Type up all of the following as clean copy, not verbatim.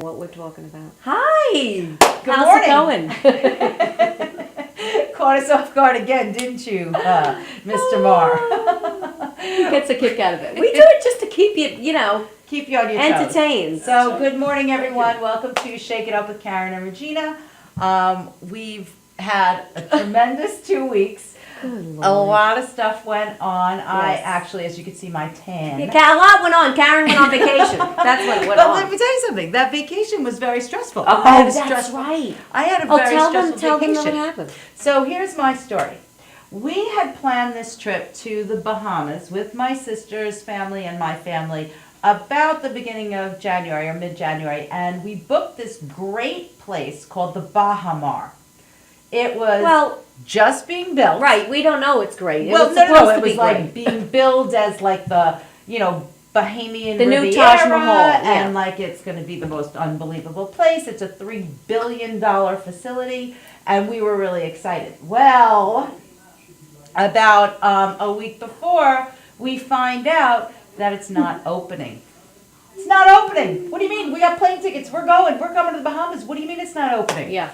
What we're talking about. Hi! Good How's morning. it going? Caught us off guard again, didn't you, Mr. Marr? He gets a kick out of it. We do it just to keep you, Keep you on your toes. entertained. So, good morning, everyone. Welcome to Shake It Up with Karen and Regina. We've had a tremendous 2 weeks. A lot of stuff went on. I actually, as you can see, my tan. Yeah, a lot went on. Karen went on vacation. That's what went But on. let me tell you something. That vacation was very stressful. Oh, I had a that's right. I had a very tell stressful them vacation. what happened. So here's my story. We had planned this trip to the Bahamas with my sister's family and my family about the beginning of January or mid-January, and we booked this great place called the Baha Mar. It was just being built. Right, we don't know it's great. It Well, was no, supposed it to be was like great. being billed as like the, Bahamian The new Riviera, Taj Mahal, yeah. and like it's going to be the most unbelievable place. It's a $3 billion facility, and we were really excited. Well, about a week before, we find out that it's not opening. It's not opening. What do you mean? We got plane tickets. We're going. We're coming to the Bahamas. What do you mean it's not opening? Yeah.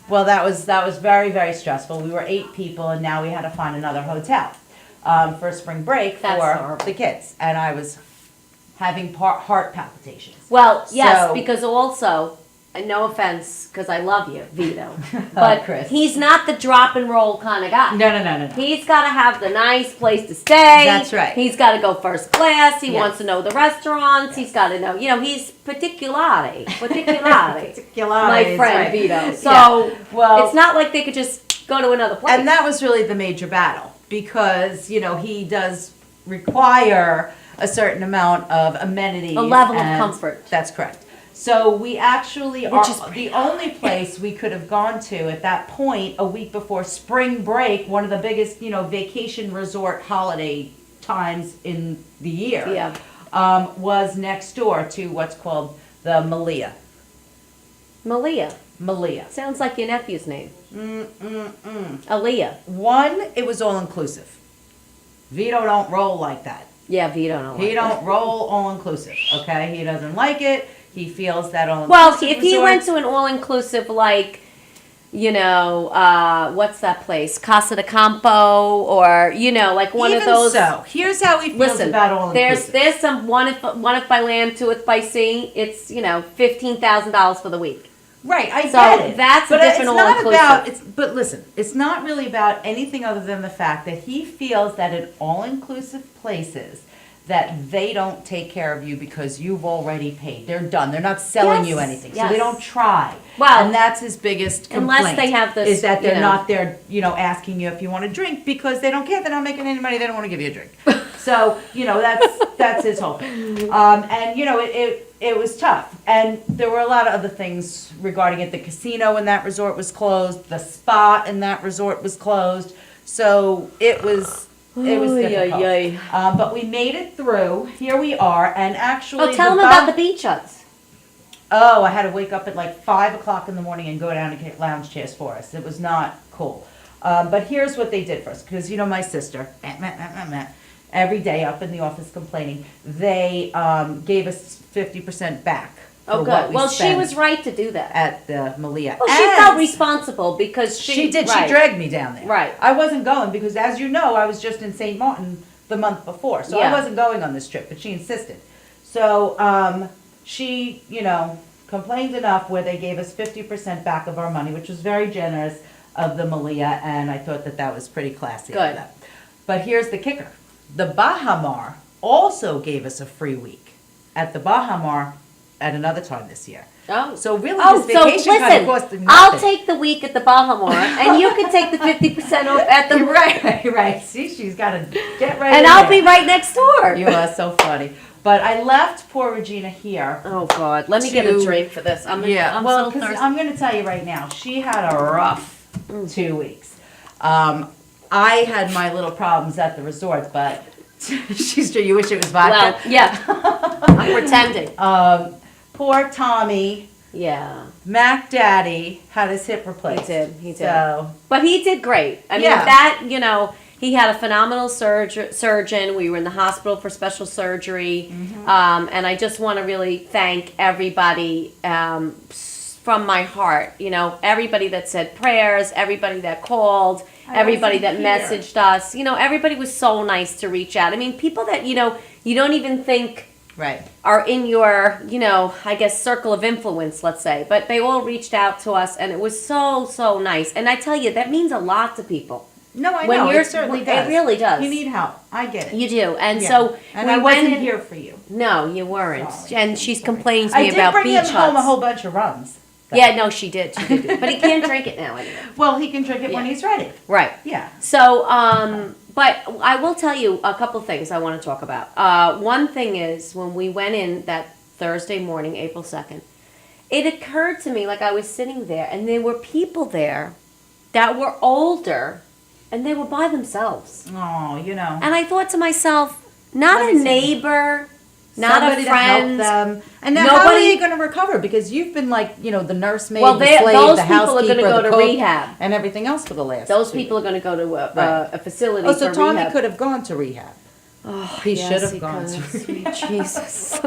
Well, that was very, very stressful. We were 8 people, and now we had to find another hotel for spring break That's for horrible. the kids. And I was having heart palpitations. Well, yes, So- because also, and no offense, because I love you, Vito, but Chris. he's not the drop and roll kind of guy. No. He's got to have the nice place to stay. That's right. He's got to go first class. He Yes. wants to know the restaurants. He's got to know, he's particulare. My friend right. Vito. So Yeah. Well- it's not like they could just go to another place. And that was really the major battle because, he does require a certain amount of amenities. A level of and- comfort. That's correct. So we actually Which are is pretty the only place we could have gone to at that point a week before spring break, one of the biggest, vacation resort holiday times in the year. Yeah. Was next door to what's called the Malia. Malia. Sounds like your nephew's name. Aaliyah. One, it was all inclusive. Vito don't roll like that. Yeah, Vito. Don't like He don't roll all inclusive. Okay, he doesn't like it. He feels that all. Well, if he went to an all-inclusive, like, what's that place? Casa de Campo, or, like one Even of those. so, here's how he feels Listen, about all inclusive. there's some one if by land, two if by sea. It's, $15,000 for the week. Right, I So get it. that's a but different it's not all-inclusive. about. But listen, it's not really about anything other than the fact that he feels that in all-inclusive places that they don't take care of you because you've already paid. They're done. They're not selling you Yes, anything, so yes. they don't try. Well, and that's his biggest complaint. unless they have this, is that they're you know. not there, asking you if you want a drink because they don't care. They're not making any money. They don't want to give you a drink. So that's his whole thing. And it was tough. And there were a lot of other things regarding it. The casino in that resort was closed. The spa in that resort was closed. So it was difficult. But we made it through. Here we are. And actually, Tell them about the beach huts. Oh, I had to wake up at like 5 o'clock in the morning and go down to get lounge chairs for us. It was not cool. But here's what they did for us, because my sister, every day up in the office complaining, they gave us 50% back. Oh, for good. what we Well, she spent was right to do that. at the Malia. Well, she And felt responsible because she did. Right. She dragged me down there. Right. I wasn't going because, as you know, I was just in St. Martin the month before, so Yeah. I wasn't going on this trip. But she insisted. So she, complained enough where they gave us 50% back of our money, which was very generous of the Malia, and I thought that was pretty classy. Good. Of them. But here's the kicker: the Baha Mar also gave us a free week at the Baha Mar at another time this year. Oh. So really, Oh, this so vacation kind listen, of cost them I'll nothing. take the week at the Bahamar, and you can take the 50% off at the Right. See, she's got to get right. and in I'll there. be right next door. You are so funny. But I left poor Regina here. Oh God, let me get a drink for this. I'm Well, so because thirsty. I'm going to tell you right now, she had a rough 2 weeks. I had my little problems at the resort, but you wish it was vodka. Well, yeah, I'm pretending. Poor Tommy, Yeah, Mac Daddy, had his hip replaced. he did. So But he did great. I mean, Yeah. that He had a phenomenal surgeon. We were in the hospital for special surgery. And I just want to really thank everybody from my heart. You know, everybody that said prayers, everybody that called, everybody that messaged us. You know, everybody was so nice to reach out. I mean, people that, you know, you don't even think Right. are in your, you know, I guess circle of influence, let's say. But they all reached out to us, and it was so nice. And I tell you, that means a lot to people. No, I When know. you're- It certainly it does. really does. You need help. I get it. You do. And Yeah. so and we I went wasn't in, here for you. No, you weren't. Sorry. And she's complaining to I me did about bring beach him home a huts. whole bunch of rums. Yeah, no, she did. She did. But he can't drink it now anyway. Well, he can drink it when Yeah. he's ready. Right. Yeah. So, but I will tell you a couple things I want to talk about. One thing is when we went in that Thursday morning, April 2nd, it occurred to me like I was sitting there and there were people there that were older and they were by themselves. Oh, you know. And I thought to myself, not Let a me see. neighbor, not Somebody a to help friend. them. And now how are Nobody- you going to recover? Because you've been like, you know, the nursemaid, Well, the they- slave, those the people are housekeeper, gonna go the to cook, rehab. and everything else for the last Those 2 people are going to go to Right. a facility Oh, so for Tommy rehab. could have gone to rehab. Oh, He yes, should have he gone could. to Sweet Jesus.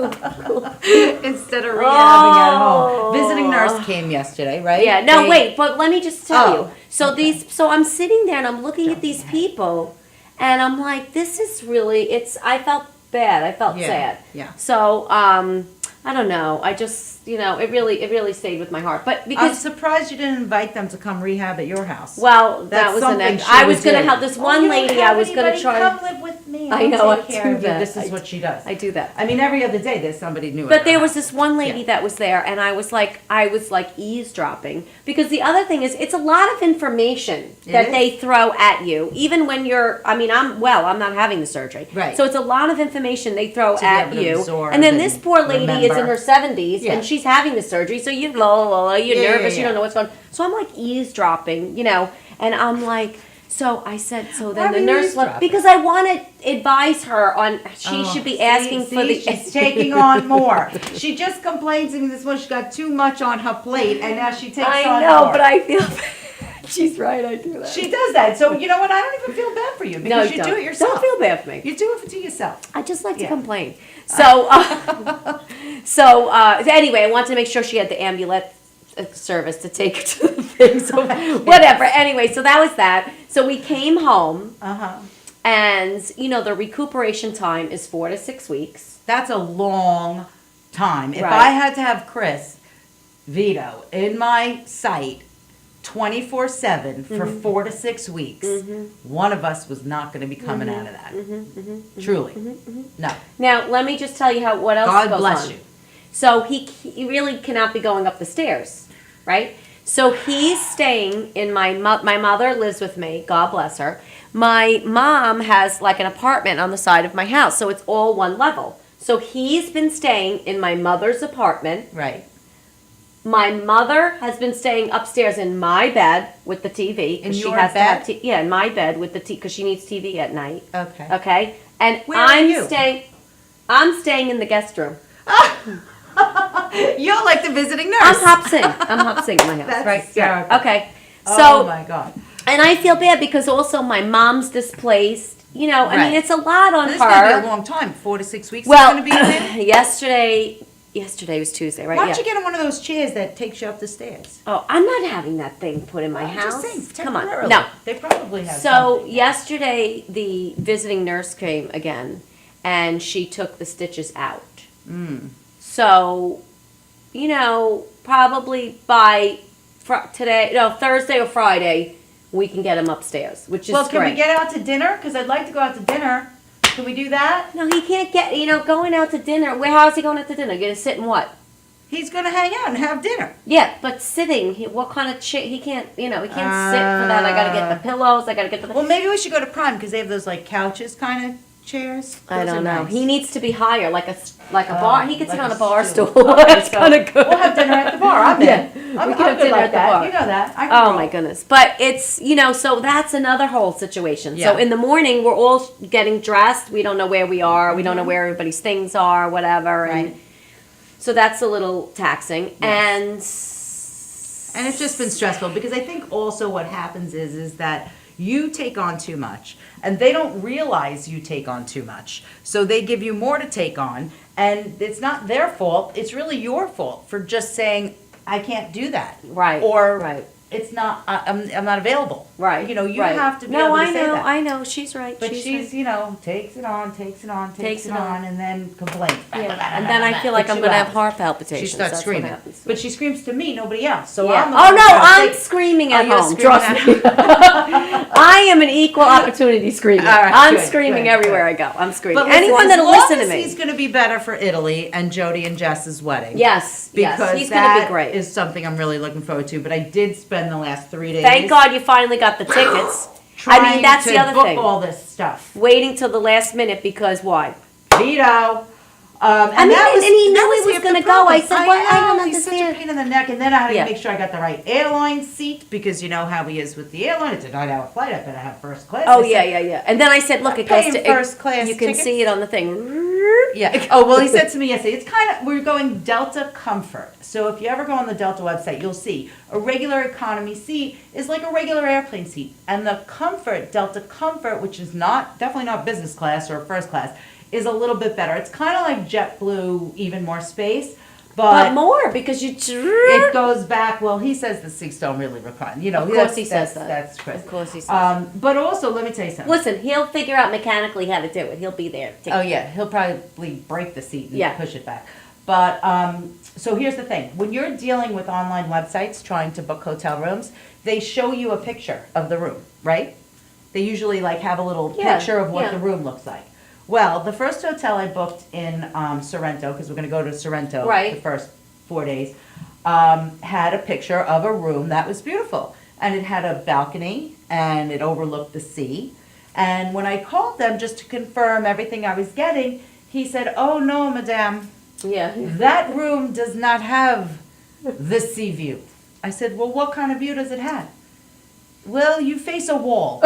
Instead of rehabbing at Oh. home. Visiting nurse came yesterday, right? Yeah, no, They- wait, but let me just tell Oh, you. So okay. so I'm sitting there and I'm looking at these people and I'm like, this is really, I felt bad. I felt Yeah, sad. yeah. So, I don't know. I just, you know, it really stayed with my heart. But I'm because, surprised you didn't invite them to come rehab at your house. well, that That's was the something next, she I would was going to do. have this Oh, one you don't lady have I was going to anybody? try. Come live with me. I I'll know, take I care do of you. that. This is I what she does. I do that. I mean, every other day there's somebody new. at But her there was house. this one lady Yeah. that was there, and I was like eavesdropping because the other thing is, it's a lot of information It that is. they throw at you, even when you're. I mean, I'm not having the surgery, Right. So it's a lot of information they throw To be at able to you, absorb and then and this poor lady is in remember. her 70s, Yeah. and she's having the surgery, so you're you're Yeah, nervous, yeah, you don't yeah. know what's going on. So I'm like eavesdropping, you know, and I'm like. So I said, so Why then were the you nurse left eavesdropping? because I want to advise her on she Oh, should be see- asking for the. She's taking on more. She just complains to me this morning. She got too much on her plate, and now she takes I on know, more. but I feel she's right. I do that. She does that. So you know what? I don't even feel bad for you because you don't. do it yourself. Don't feel bad for me. You do it to yourself. I just like to Yeah. complain. So, anyway, I wanted to make sure she had the ambulance service to take her to the thing. So whatever. Anyway, so that was that. So we came home, and you know the recuperation time is 4 to 6 weeks. That's a long time. If Right. I had to have Chris Vito in my sight 24/7 for 4 to 6 weeks, one of us was not going to be coming out of that. Truly. No. Now, let me just tell you what else God goes bless on. you. So he really cannot be going up the stairs, right? So he's staying in my mother lives with me, God bless her. My mom has like an apartment on the side of my house, so it's all one level. So he's been staying in my mother's apartment. Right. My mother has been staying upstairs in my bed with the TV. 'cause In she your has to have bed? in my bed with the TV because she needs TV at night. Okay. Okay, and Where are you? I'm staying in the guest room. You're like the visiting nurse. I'm hopsing. I'm hopsing in my house. That's right? hysterical. Yeah. Okay. Oh So, my God. and I feel bad because also my mom's displaced. You know, I Right. mean, it's a lot on This is going to be a her. long time. 4 to 6 weeks. Well, it's going to be in there? yesterday was Tuesday, right? Why don't Yeah. you get in one of those chairs that takes you up the stairs? Oh, I'm not having that thing put in my I'm house. just saying, Come on. temporarily. No. They probably have So something. yesterday the visiting nurse came again, and she took the stitches out. So, you know, probably by Thursday or Friday, we can get him upstairs, which is Well, can great. we get out to dinner? Because I'd like to go out to dinner. Can we do that? No, he can't get. Going out to dinner. How's he going out to dinner? Gonna sit in what? He's going to hang out and have dinner. Yeah, but sitting. What kind of chair? He can't. He can't sit for that. I gotta get the pillows. I gotta get the. Well, maybe we should go to Prime because they have those like couches kind of chairs. I Those don't are know. nice. He needs to be higher, like a bar. He could like sit on a a bar stool. stool. Okay, That's so kind of good. We'll have dinner at the bar. I'm Yeah. in. We I'm can have good dinner like at the that. bar. You know that. I can Oh roll. my goodness. But it's, so that's another whole situation. So Yeah. in the morning, we're all getting dressed. We don't know where we are. We don't know where everybody's things are, whatever. And Right. so that's a little taxing. And it's just been stressful because I think also what happens is that You take on too much, and they don't realize you take on too much. So they give you more to take on, and it's not their fault. It's really your fault for just saying, I can't do that. Right, Or right. it's not, I'm not available. Right. You know, you right. have to be no, able to I say know, that. I know. She's right. But she's she's, right. you know, takes it on, and then complains. Yeah. And then I feel like For I'm 2 going to have hours. heart She palpitations. starts That's screaming. What happens. But she screams to me, nobody else. So Yeah. I'm the Oh one no, trying to I'm take- screaming Oh, at you're home. screaming Trust at me. I am an equal opportunity screamer. All right, I'm good, screaming good, everywhere good. I go. I'm screaming. But listen, Anyone as that'll long listen to as me. he's going to be better for Italy and Jody and Jess's wedding. Yes, yes, Because he's going to be that great. is something I'm really looking forward to. But I did spend the last 3 days. Thank God you finally got the tickets. Trying I mean, that's to the other book thing. all this stuff. Waiting till the last minute because why? Veto. I mean, and he knew he was half gonna the go. I problem. said, "Well, I don't He's such a understand." pain in the neck. And then I had to Yeah. make sure I got the right airline seat because you know how he is with the airline. It's a 9-hour flight. I better have first class. Oh I yeah, said, yeah. And then I said, "Look, it goes Paying to first class You can tickets? see it on the thing." Yeah. Oh, well, he said to me yesterday, it's kind of, we're going Delta Comfort. So if you ever go on the Delta website, you'll see a regular economy seat is like a regular airplane seat. And the Comfort, Delta Comfort, which is definitely not business class or first class, is a little bit better. It's kind of like JetBlue, even more space. But more because you. It goes back, well, he says the seats don't really recline. You know, Of course he says that. That's Chris. Of course he says. But also, let me tell you something. Listen, he'll figure out mechanically how to do it. He'll be there. Oh yeah, he'll probably break the seat and Yeah. push it back. But so here's the thing: when you're dealing with online websites trying to book hotel rooms, they show you a picture of the room, right? They usually like have a little Yeah, picture of what yeah. the room looks like. Well, the first hotel I booked in Sorrento, because we're going to go to Sorrento Right. the first 4 days, had a picture of a room that was beautiful, and it had a balcony and it overlooked the sea. And when I called them just to confirm everything I was getting, he said, "Oh no, madame, Yeah. that room does not have the sea view." I said, "Well, what kind of view does it have?" "Well, you face a wall."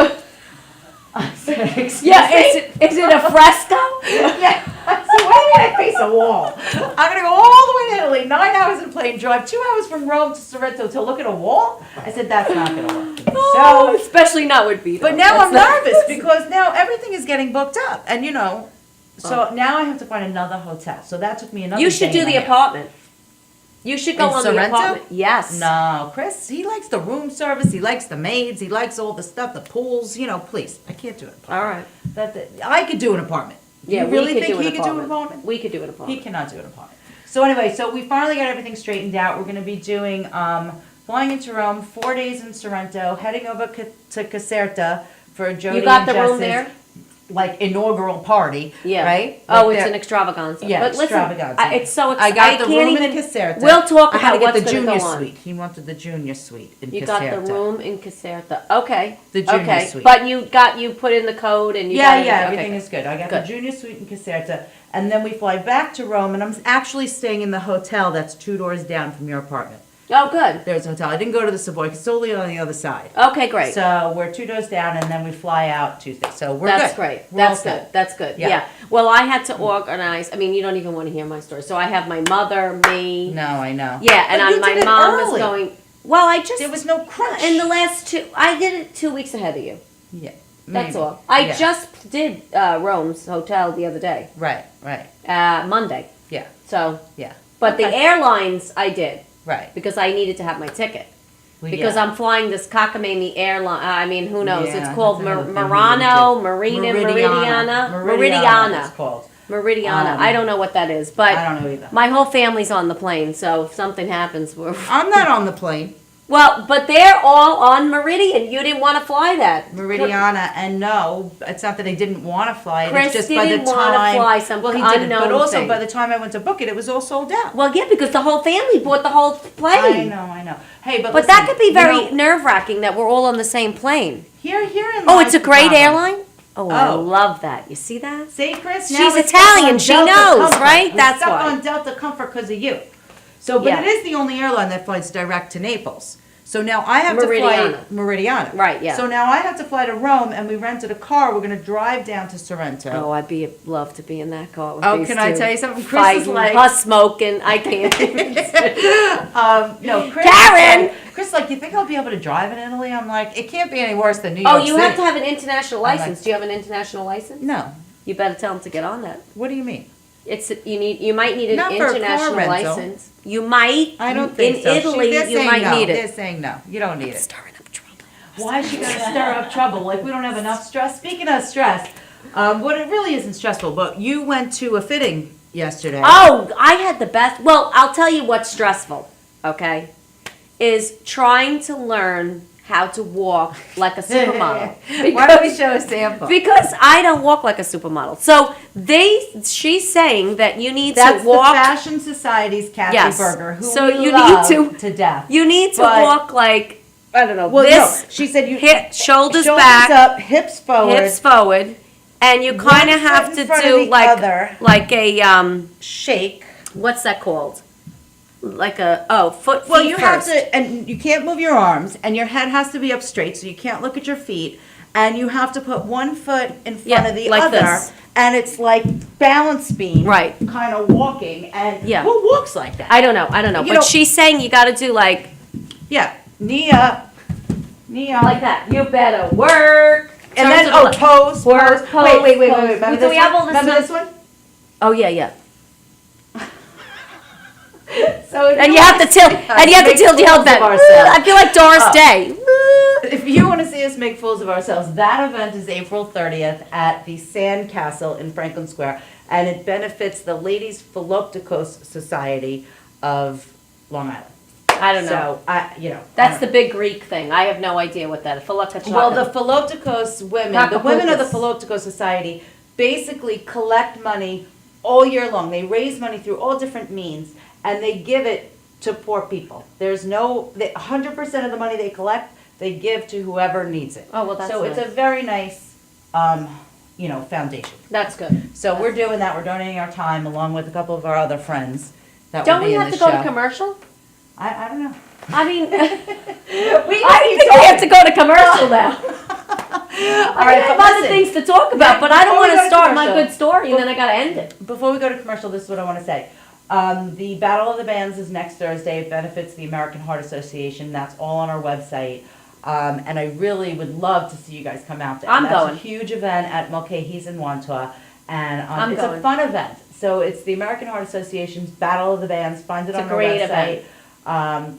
I said, "Excuse Yeah. me?" Is it a fresco? Yeah. I said, "What do you mean I face a wall? I'm going to go all the way to Italy, 9 hours in plane drive, 2 hours from Rome to Sorrento to look at a wall?" I said, "That's not going to work." Oh, especially not with Vito. But now That's I'm not- nervous because now everything is getting booked up. And you know, so now I have to find another hotel. So that took me another You should day do and the a half. apartment. You should go In on Sorrento? the apartment. Yes. No, Chris, he likes the room service, he likes the maids, he likes all the stuff, the pools, you know, please. I can't do it. All right. I could do an apartment. Yeah, You really we could think do he an could do an apartment. apartment? We could do an He apartment. cannot do an apartment. So anyway, so we finally got everything straightened out. We're going to be doing, flying into Rome, 4 days in Sorrento, heading over to Caserta for Jody You got and the room Jess's, there? like, inaugural party, Yeah. right? Oh, Like it's that- an extravaganza. Yeah, but listen, extravaganza. it's so I exciting. got the can't room even, in Caserta. We'll talk I had to about get what's the going to junior go on. suite. He wanted the junior suite in You Caserta. got the room in Caserta. Okay. The junior okay. suite. But you put in the code and you Yeah, got yeah, okay, everything good. is good. I got Good. the junior suite in Caserta, and then we fly back to Rome, and I'm actually staying in the hotel that's 2 doors down from your apartment. Oh, good. There's a hotel. I didn't go to the Savoy, it's solely on the other side. Okay, great. So we're 2 doors down, and then we fly out Tuesday. So we're That's good. great. We're all That's set. good. That's good. Yeah. Yeah. Well, I had to organize. I mean, you don't even want to hear my story. So I have my mother, me. No, I know. Yeah, and But you my did it mom was early. going. Well, I just There was no crunch. in the last two. I did it 2 weeks ahead of you. Yeah. That's maybe. all. I Yeah. just did Rome's hotel the other day, Right, right. Monday. Yeah, So, yeah. but the Okay. airlines I did Right. because I needed to have my ticket. Well, Because yeah. I'm flying this cockamamie airline. I mean, who knows? Yeah, it's called that's another thing we Murano, did. Marina, Meridiana. Meridiana. It's called. Meridiana. I don't know what that is, but I don't know either. my whole family's on the plane, so if something happens, we're I'm not on the plane. well. But they're all on Meridian. You didn't want to fly that, Meridiana, and no, it's not that I didn't want to fly it. Chris it's just by the didn't wanna time. fly some well, he didn't, but unknown also thing. by the time I went to book it, it was all sold out. Well, yeah, because the whole family bought the whole I plane. know, I know. Hey, but But listen, that could be very you know, nerve wracking that we're all on the same plane. here in. Oh, it's a lies the great problem. airline. Oh, I Oh. love that. You see that? See, Chris, now She's we're stuck Italian, on she Delta knows, Comfort. right? We're That's stuck why. on Delta Comfort because of you. So, but Yeah. it is the only airline that flies direct to Naples. So now I have to Meridiana. fly Meridiana. Right, yeah. So now I have to fly to Rome, and we rented a car. We're going to drive down to Sorrento. Oh, I'd love to be in that car with Oh, these can I two. tell you something? Chris is Fighting, like- her smoking. I can't. No, Chris. Karen! Chris, like, you think I'll be able to drive in Italy? I'm like, it can't be any worse than New Oh, York you City. have to have an international I'm license. like- Do you have an international license? No. You better tell them to get on that. What do you mean? You might need an Not for a car international rental. license. You might. I don't think in so. Italy, They're you saying might no. need They're it. saying no. You don't need it. Stirring up trouble. Why is she going to stir up trouble? Like, we don't have enough stress? Speaking of stress, what it really isn't stressful, but you went to a fitting yesterday. Oh, I had the best. Well, I'll tell you what's stressful, okay? Is trying to learn how to walk like a supermodel. Why don't we show a sample? Because I don't walk like a supermodel. So she's saying that you need That's to walk. the Fashion Society's Kathy Yes. Berger, who So we you love need to- death. You need to But- walk like, I don't know, Well, this, no, she said you shoulders back, up, hips forward, hips forward, and you kind of foot have in to front of do the like other. a shake. what's that called? Like foot. Well, feet you first. have to, and you can't move your arms, and your head has to be up straight, so you can't look at your feet, and you have to put one foot in front Yeah, of the like other, this. and it's like balance beam, Right. Kind of walking, and Yeah. who walks like that? I don't know, You but know- she's saying you got to do like Yeah, knee up, that. You better work. and Turn then to the left. pose. Work, pose, Wait. pose. Remember Do this we have one? all this Remember stuff? this one? Oh yeah. So if And you have to tilt. And you have to make tilt your fools head of back. ourselves. I feel like Doris Oh. Day. If you want to see us make fools of ourselves, that event is April 30th at the Sand Castle in Franklin Square, and it benefits the Ladies Philoptochos Society of Long Island. I don't know. So, That's the big Greek thing. I have no idea what that is. Well, the Philoptochos women, the women of the Kakapoukas. Philoptochos Society, basically collect money all year long. They raise money through all different means, and they give it to poor people. 100% of the money they collect, they give to whoever needs it. Oh, well, that's So it's nice. a very nice, foundation. That's good. So we're doing that. We're donating our time along with a couple of our other friends that Don't will we be in have the to go show. to commercial? I don't know. I mean, We I don't think we have to go to commercial now. All right, I have but other listen. things to talk about, but I don't Before we want go to to start my commercial- good story and then I got to end it. Before we go to commercial, this is what I want to say. The Battle of the Bands is next Thursday. It benefits the American Heart Association. That's all on our website. And I really would love to see you guys come out there. I'm That's going. a huge event at Mulcahy's in Wantua. And I'm it's going. a fun event. So it's the American Heart Association's Battle of the Bands. Find it It's a on our great website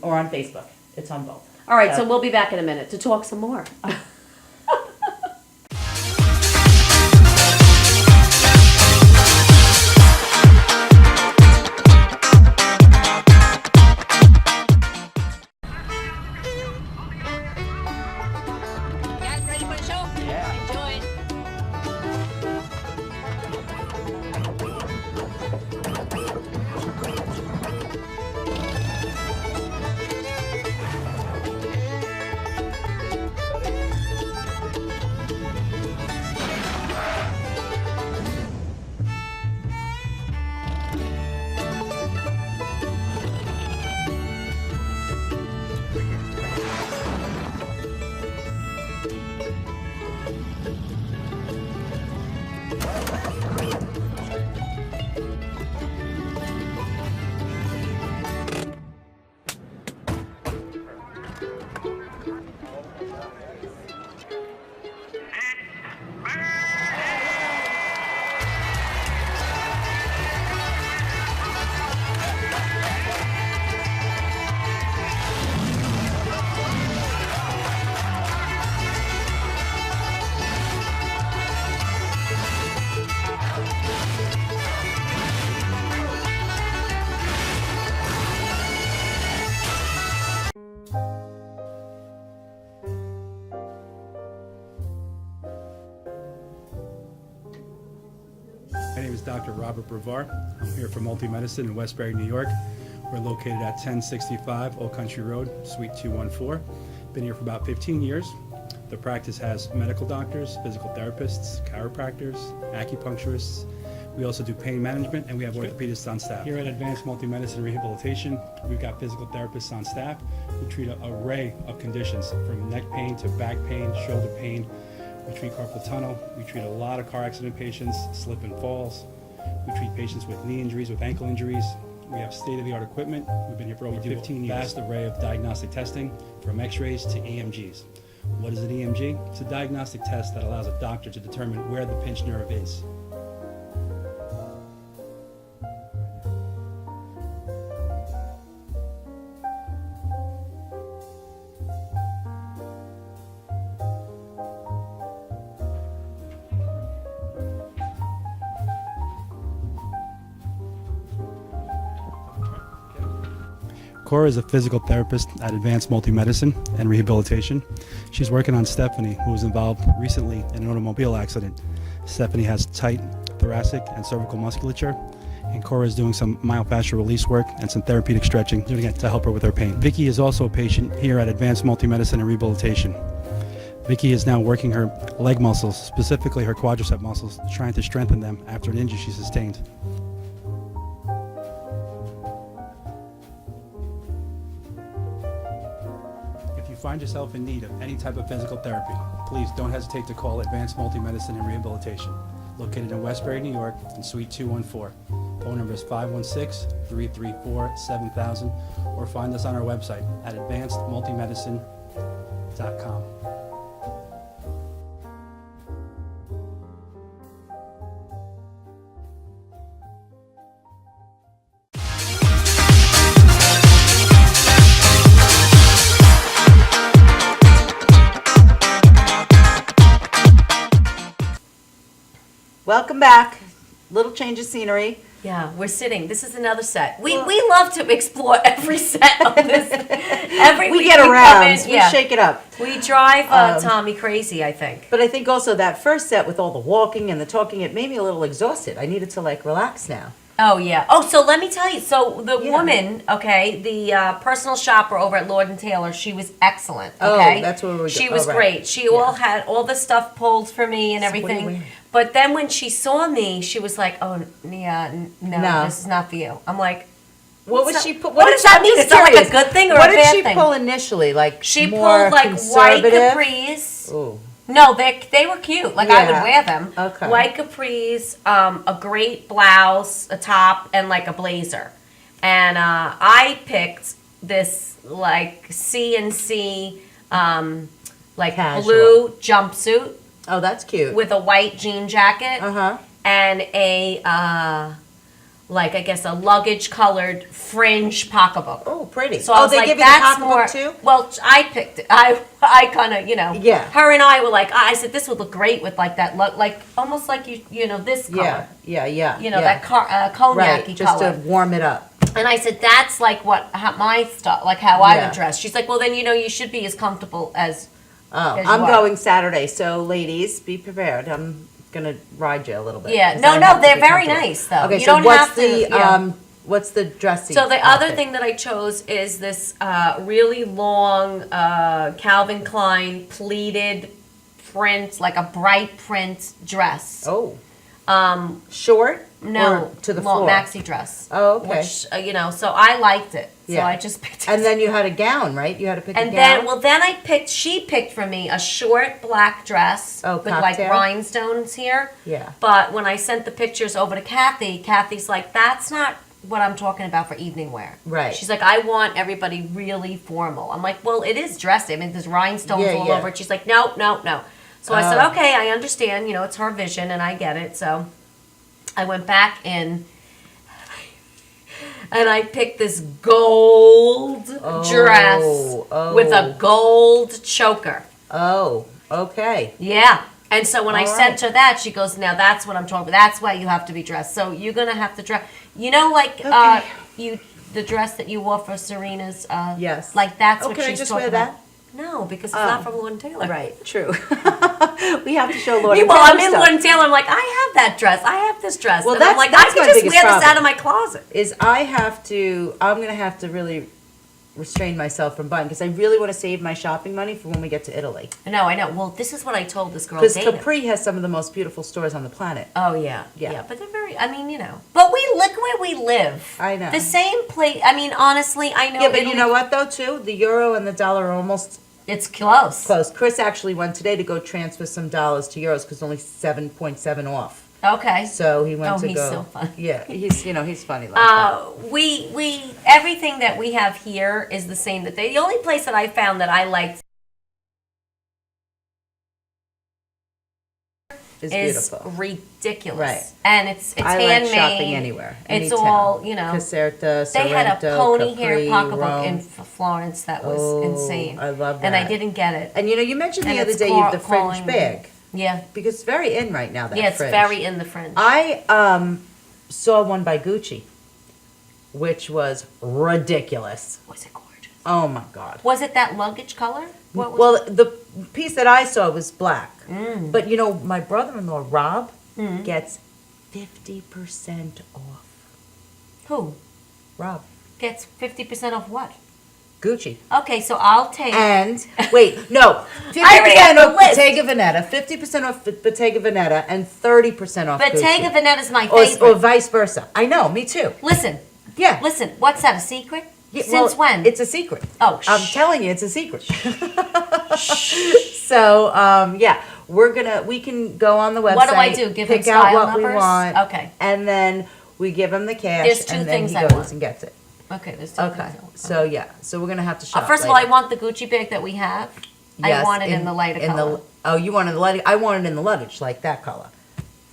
or on Facebook. It's on both. All right, so we'll be back in a minute to talk some more. Guys, ready for the show? Yeah. Enjoy it. My name is Dr. Robert Brevard. I'm here for Multi Medicine in Westbury, New York. We're located at 1065 Old Country Road, Suite 214. Been here for about 15 years. The practice has medical doctors, physical therapists, chiropractors, acupuncturists. We also do pain management, and we have orthopedists on staff. Here at Advanced Multi Medicine Rehabilitation, we've got physical therapists on staff who treat an array of conditions from neck pain to back pain, shoulder pain. We treat carpal tunnel. We treat a lot of car accident patients, slip and falls. We treat patients with knee injuries, with ankle injuries. We have state-of-the-art equipment. We've been here for over 15 years. Vast array of diagnostic testing, from x-rays to EMGs. What is an EMG? It's a diagnostic test that allows a doctor to determine where the pinched nerve is. Cora is a physical therapist at Advanced Multi-Medicine and Rehabilitation. She's working on Stephanie, who was involved recently in an automobile accident. Stephanie has tight thoracic and cervical musculature, and Cora is doing some myofascial release work and some therapeutic stretching, doing it to help her with her pain. Vicky is also a patient here at Advanced Multi-Medicine and Rehabilitation. Vicky is now working her leg muscles, specifically her quadricep muscles, trying to strengthen them after an injury she sustained. If you find yourself in need of any type of physical therapy, please don't hesitate to call Advanced Multi-Medicine and Rehabilitation, located in Westbury, New York, in Suite 214. Phone number is 516-334-7000, or find us on our website at advancedmultimedicine.com. Welcome back. Little change of scenery. Yeah, we're sitting. This is another set. We love to explore every set of this. Every We week get come around. in, We shake it up. We drive Tommy crazy, I think. But I think also that first set with all the walking and the talking, it made me a little exhausted. I needed to relax now. Oh, yeah. Oh, so let me tell you. So the Yeah. woman, okay, the personal shopper over at Lord & Taylor, she was excellent, Oh, okay? that's where we go. She Oh, was right. great. She all had all the stuff pulled for me and So what are you everything. wearing? But then when she saw me, she was like, oh, yeah, no, No. this is not for you. I'm like, What what's was that- she put? what does that mean? Is that like a curious. good thing or what a did bad she thing? pull initially? Like She more pulled like white conservative? capris. Ooh. No, they were cute. Like I would Yeah. wear them. Okay. White capris, a great blouse, a top, and like a blazer. And I picked this like CNC like Casual. blue jumpsuit Oh, that's cute. with a white jean jacket Uh-huh. and a like I guess a luggage colored fringe pocketbook. Oh, pretty. So I was they like, give you that's the pocketbook more. too? Well, I picked it. I kind of, Yeah. Her and I were like, I said this would look great with like that look, like almost like you know this color. Yeah. You know yeah. that cognac-y Right, just color. to warm it up. And I said that's like my stuff, like how I Yeah. would dress. She's like, well then you should be as comfortable as. Oh, As I'm what? going Saturday, so ladies, be prepared. I'm gonna ride you a little bit. Yeah. 'cause No, I no, have to they're be very comfortable. nice, though. Okay, You so don't what's have to- the yeah. what's the dressing? So the other outfit? thing that I chose is this really long Calvin Klein pleated print, like a bright print dress. Oh. Short? No, Or to the long floor? maxi dress. Oh, okay. Which so I liked it. So Yeah. I just picked it. And then you had a gown, right? You had to pick a And gown. then she picked for me a short black dress Oh, with like cocktail? rhinestones here. Yeah. But when I sent the pictures over to Kathy, Kathy's like, that's not what I'm talking about for evening wear. Right. She's like, I want everybody really formal. I'm like, well, it is dressy. I mean, there's rhinestones Yeah, all yeah. over it. She's like, no, no, no. So I said, Oh. okay, I understand. It's her vision and I get it. So I went back in and I picked this gold dress with a gold choker. Oh, okay. Yeah. And so when I All sent her that, she goes, now that's what I'm talking about. That's why you have to be dressed. So you're going to have to dress. Like Okay. the dress that you wore for Serena's. Yes. Like that's Oh, what can I she's just talking wear about. No, because it's not from Lord & Taylor. Right, true. We have to show Lord Meanwhile, I'm in stuff. Lord & Taylor. I'm like, I have that dress. I have this dress. Well, and I'm that's- like, that's I my could just biggest wear this problem. out of my closet. Is I'm going to have to really restrain myself from buying because I really want to save my shopping money for when we get to Italy. No, I know. Well, this is what I told this girl, Because Dana. Capri has some of the most beautiful stores on the planet. Oh yeah, Yeah. yeah, but they're very. But we look where we live. I know. The same place. I mean, honestly, I know. Yeah, but Italy, you know what though too? The euro and the dollar are almost it's close. close. Chris actually went today to go transfer some dollars to euros because only 7.7 off. Okay. So he went Oh, to he's go. so funny. Yeah, he's funny like that. We everything that we have here is the same. The only place that I found that I liked It's is beautiful. ridiculous, Right. And it's I handmade. like shopping anywhere. It's any all town. you know. Caserta, They had a Sorrento, pony Capri, hair pocketbook Rome. in Florence that was Oh, insane. I love And I that. didn't get it. And you mentioned the And other it's day you have the fringe calling- bag Yeah, because it's very in right now. That yeah, it's fringe. very in the fringe. I saw one by Gucci, which was ridiculous. Was it gorgeous? Oh my god. Was it that luggage color? What was Well, the piece that I saw was black. Mm. But my brother-in-law Rob gets 50% off. who Rob, gets 50% off what? Gucci. Okay, so I'll take. And wait, no, I already have 50% the off list. Bottega Veneta, 50% off Bottega Veneta, and 30% off Bottega Gucci. Veneta's my Or favorite. vice versa. I know, me too. Listen, Yeah. listen. What's that? A secret? Yeah, Since well, when? It's a secret. Oh, I'm shh. telling you, it's a secret. So, yeah, we can go on the website. What do I do? Give him pick out style what we numbers? want. Okay. And then we give him the cash. There's two and then things he I goes want. and gets it. Okay, there's two Okay. things I want. So, yeah. So we're going to have to shop First of all, I later. want the Gucci bag that we have. I Yes, want it in the lighter color. Oh, you want it in the lighter? I want it in the luggage, like that color.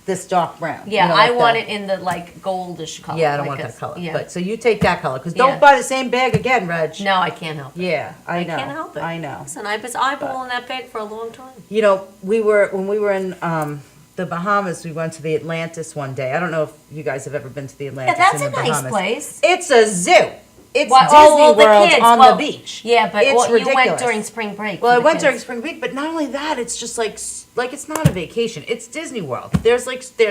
This dark brown. Yeah, like I want the- it in the like goldish color. Yeah, I don't like want a- that color. Yeah. But so you take that color because Yeah. don't buy the same bag again, Reg. No, I can't help it. Yeah, I know. Can't help it. I know. Listen, I was eyeballing that bag for a long time. When we were in the Bahamas, we went to the Atlantis one day. I don't know if you guys have ever been to the Yeah, Atlantis that's in a the nice Bahamas. place. It's a zoo. It's Well, Disney well, the World kids, on well, the beach. Yeah, but It's you went ridiculous. during spring break. Well, for I the went kids. during spring break, but not only that, it's just like it's not a vacation. It's Disney World. There's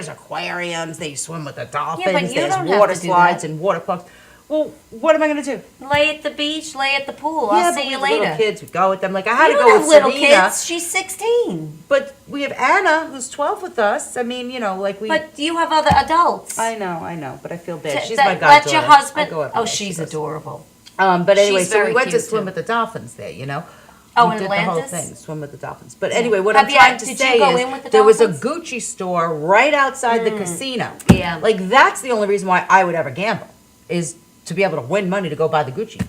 aquariums. They swim with the dolphins. but you There's don't have water to do slides that. and water parks. Well, what am I going to do? Lay at the beach, lay at the pool. Yeah, I'll but see we you have little later. kids, we go with them. Like I had You to don't go have with little Serena, kids. She's 16. but we have Anna, who's 12 with us. I mean, like we. But you have other adults. I know, but I feel bad. T- She's that- my goddaughter. Let your husband. I go everywhere. Oh, she's adorable. But anyway, She's so we very went to cute, swim too. with the dolphins there. Oh, we in did the whole Atlantis? thing, swim with the dolphins. But anyway, what Have I'm you- trying to did you say go is in with the there was a dolphins? Gucci store right outside the casino. Yeah. Like that's the only reason why I would ever gamble is to be able to win money to go buy the Gucci.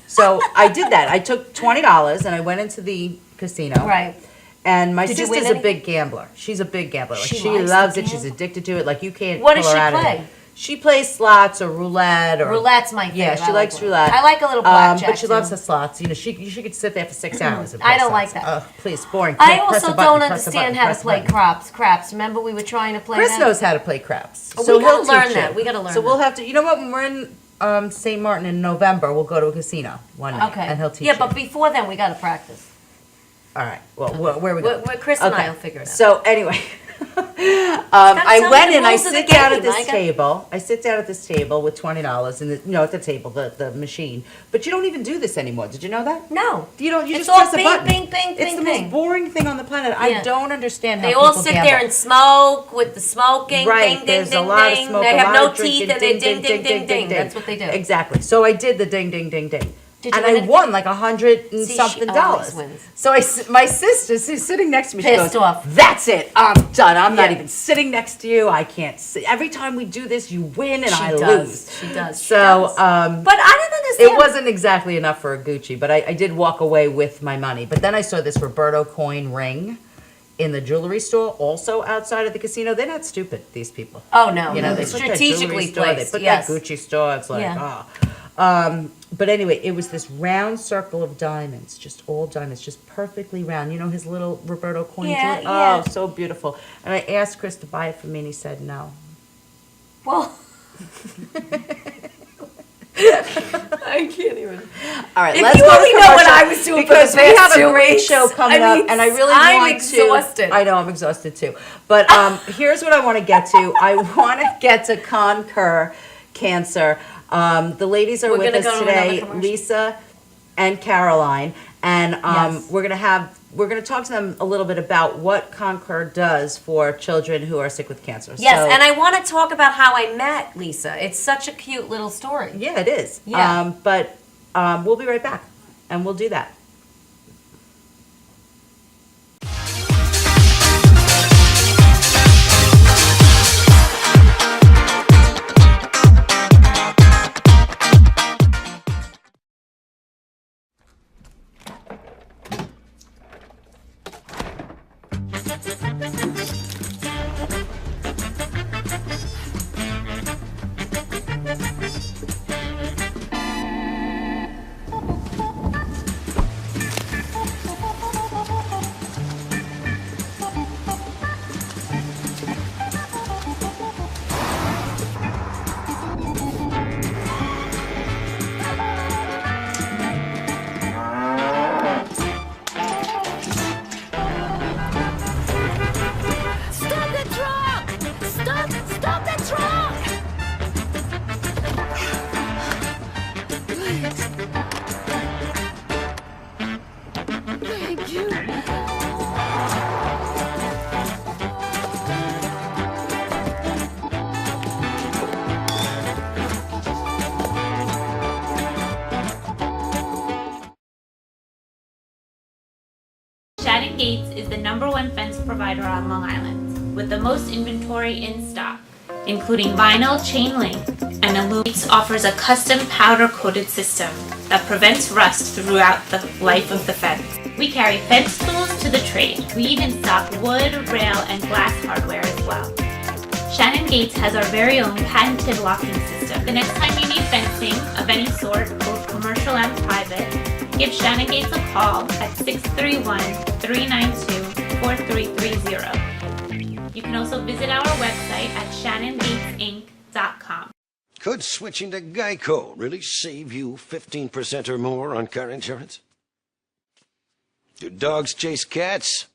So I did that. I took $20 and I went into the casino. Right. And my Did you sister's win a big gambler. She's a big gambler. Like She she likes to loves it. She's gamble? addicted to it. Like you can't What pull does her she out of play? it. She plays slots or roulette or Roulette's my favorite. Yeah, she I likes like roulette. I like a little blackjack. but she loves too. the slots. She could sit there for 6 hours. And I play don't like slots. that. Oh, please, boring. I Press also a button, don't press a understand button, how to press a play button. craps. Remember we were trying to play Chris that? knows how to play craps. We So gotta he'll learn teach that. you. We gotta learn So we'll that. have to. You know what? When we're in St. Martin in November, we'll go to a casino one night, Okay. and he'll teach Yeah, you. but before then we got to practice. All right. Well, where are we going? Chris and I will figure it out. So anyway, tell I me went the and I rules of the sit down at game. this table. I sit down at this table with $20, and at the table, the machine. But you don't even do this anymore. Did you know that? No. You don't. You It's just all press a bing, button. bing, bing, It's bing, the bing. most boring thing on the planet. Yeah. I don't understand how They all people sit gamble. there and smoke with the smoking. Right, Ding, ding, there's ding, a lot ding. of smoke. They a have lot no of drinking, teeth and they ding, ding, ding, ding. That's what they do. Exactly. So I did the ding, ding, ding, ding. Did you and win I anything? won like $100 and See, something she always dollars. wins. So my sister, she's sitting next to me. She Pissed goes, off. "That's it. I'm done. I'm not Yeah. even sitting next to you. I can't sit. Every time we do this, you win and She I does. lose." She does. She So does. But I didn't understand. it wasn't exactly enough for a Gucci, but I did walk away with my money. But then I saw this Roberto coin ring in the jewelry store, also outside of the casino. They're not stupid, these people. Oh no, You know, they put that strategically jewelry store, placed. They put Yes. that Gucci store. It's like, Yeah. But anyway, it was this round circle of diamonds, just all diamonds, just perfectly round. You know his little Roberto coin Yeah, jewelry? yeah. Oh, so beautiful. And I asked Chris to buy it for me, and he said no. Well, I can't even. All right, If let's you go to only know what commercial, I was doing for because the we past have a 2 great weeks. show coming I mean, up, and I really I'm want exhausted. to. I know I'm exhausted too, but here's what I want to get to. I want to get to Conquer Cancer. The ladies are We're with gonna us go to another today, commercial. Lisa and Caroline, and Yes. we're gonna talk to them a little bit about what Conquer does for children who are sick with cancer. Yes, So- and I want to talk about how I met Lisa. It's such a cute little story. yeah, it is. Yeah. But we'll be right back, and we'll do that. Stop the truck! Stop the truck! Thank you. Shannon Gates is the #1 fence provider on Long Island, with the most inventory in stock, including vinyl, chain link, and aluminum. Gates offers a custom powder-coated system that prevents rust throughout the life of the fence. We carry fence tools to the trade. We even stock wood, rail, and glass hardware as well. Shannon Gates has our very own patented locking system. The next time you need fencing of any sort, both commercial and private, give Shannon Gates a call at 631-392-4330. You can also visit our website at shannongatesinc.com. Could switching to Geico really save you 15% or more on car insurance? Do dogs chase cats?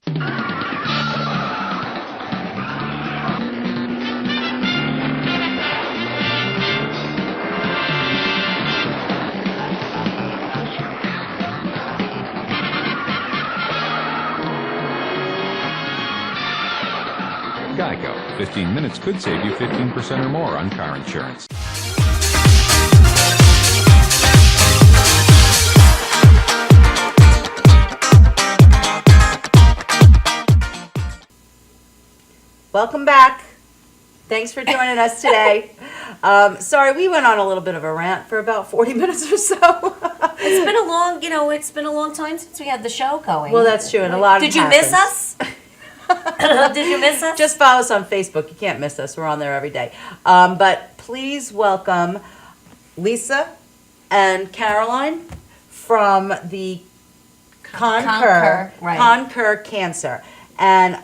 Geico. 15 minutes could save you 15% or more on car insurance. Welcome back. Thanks for joining us today. Sorry, we went on a little bit of a rant for about 40 minutes or so. It's been a long, it's been a long time since we had the show going. Well, that's true, and a lot Did you miss us? Did you miss us? Just follow us on Facebook. You can't miss us. We're on there every day. But please welcome Lisa and Caroline from the Concur right. Concur Cancer. And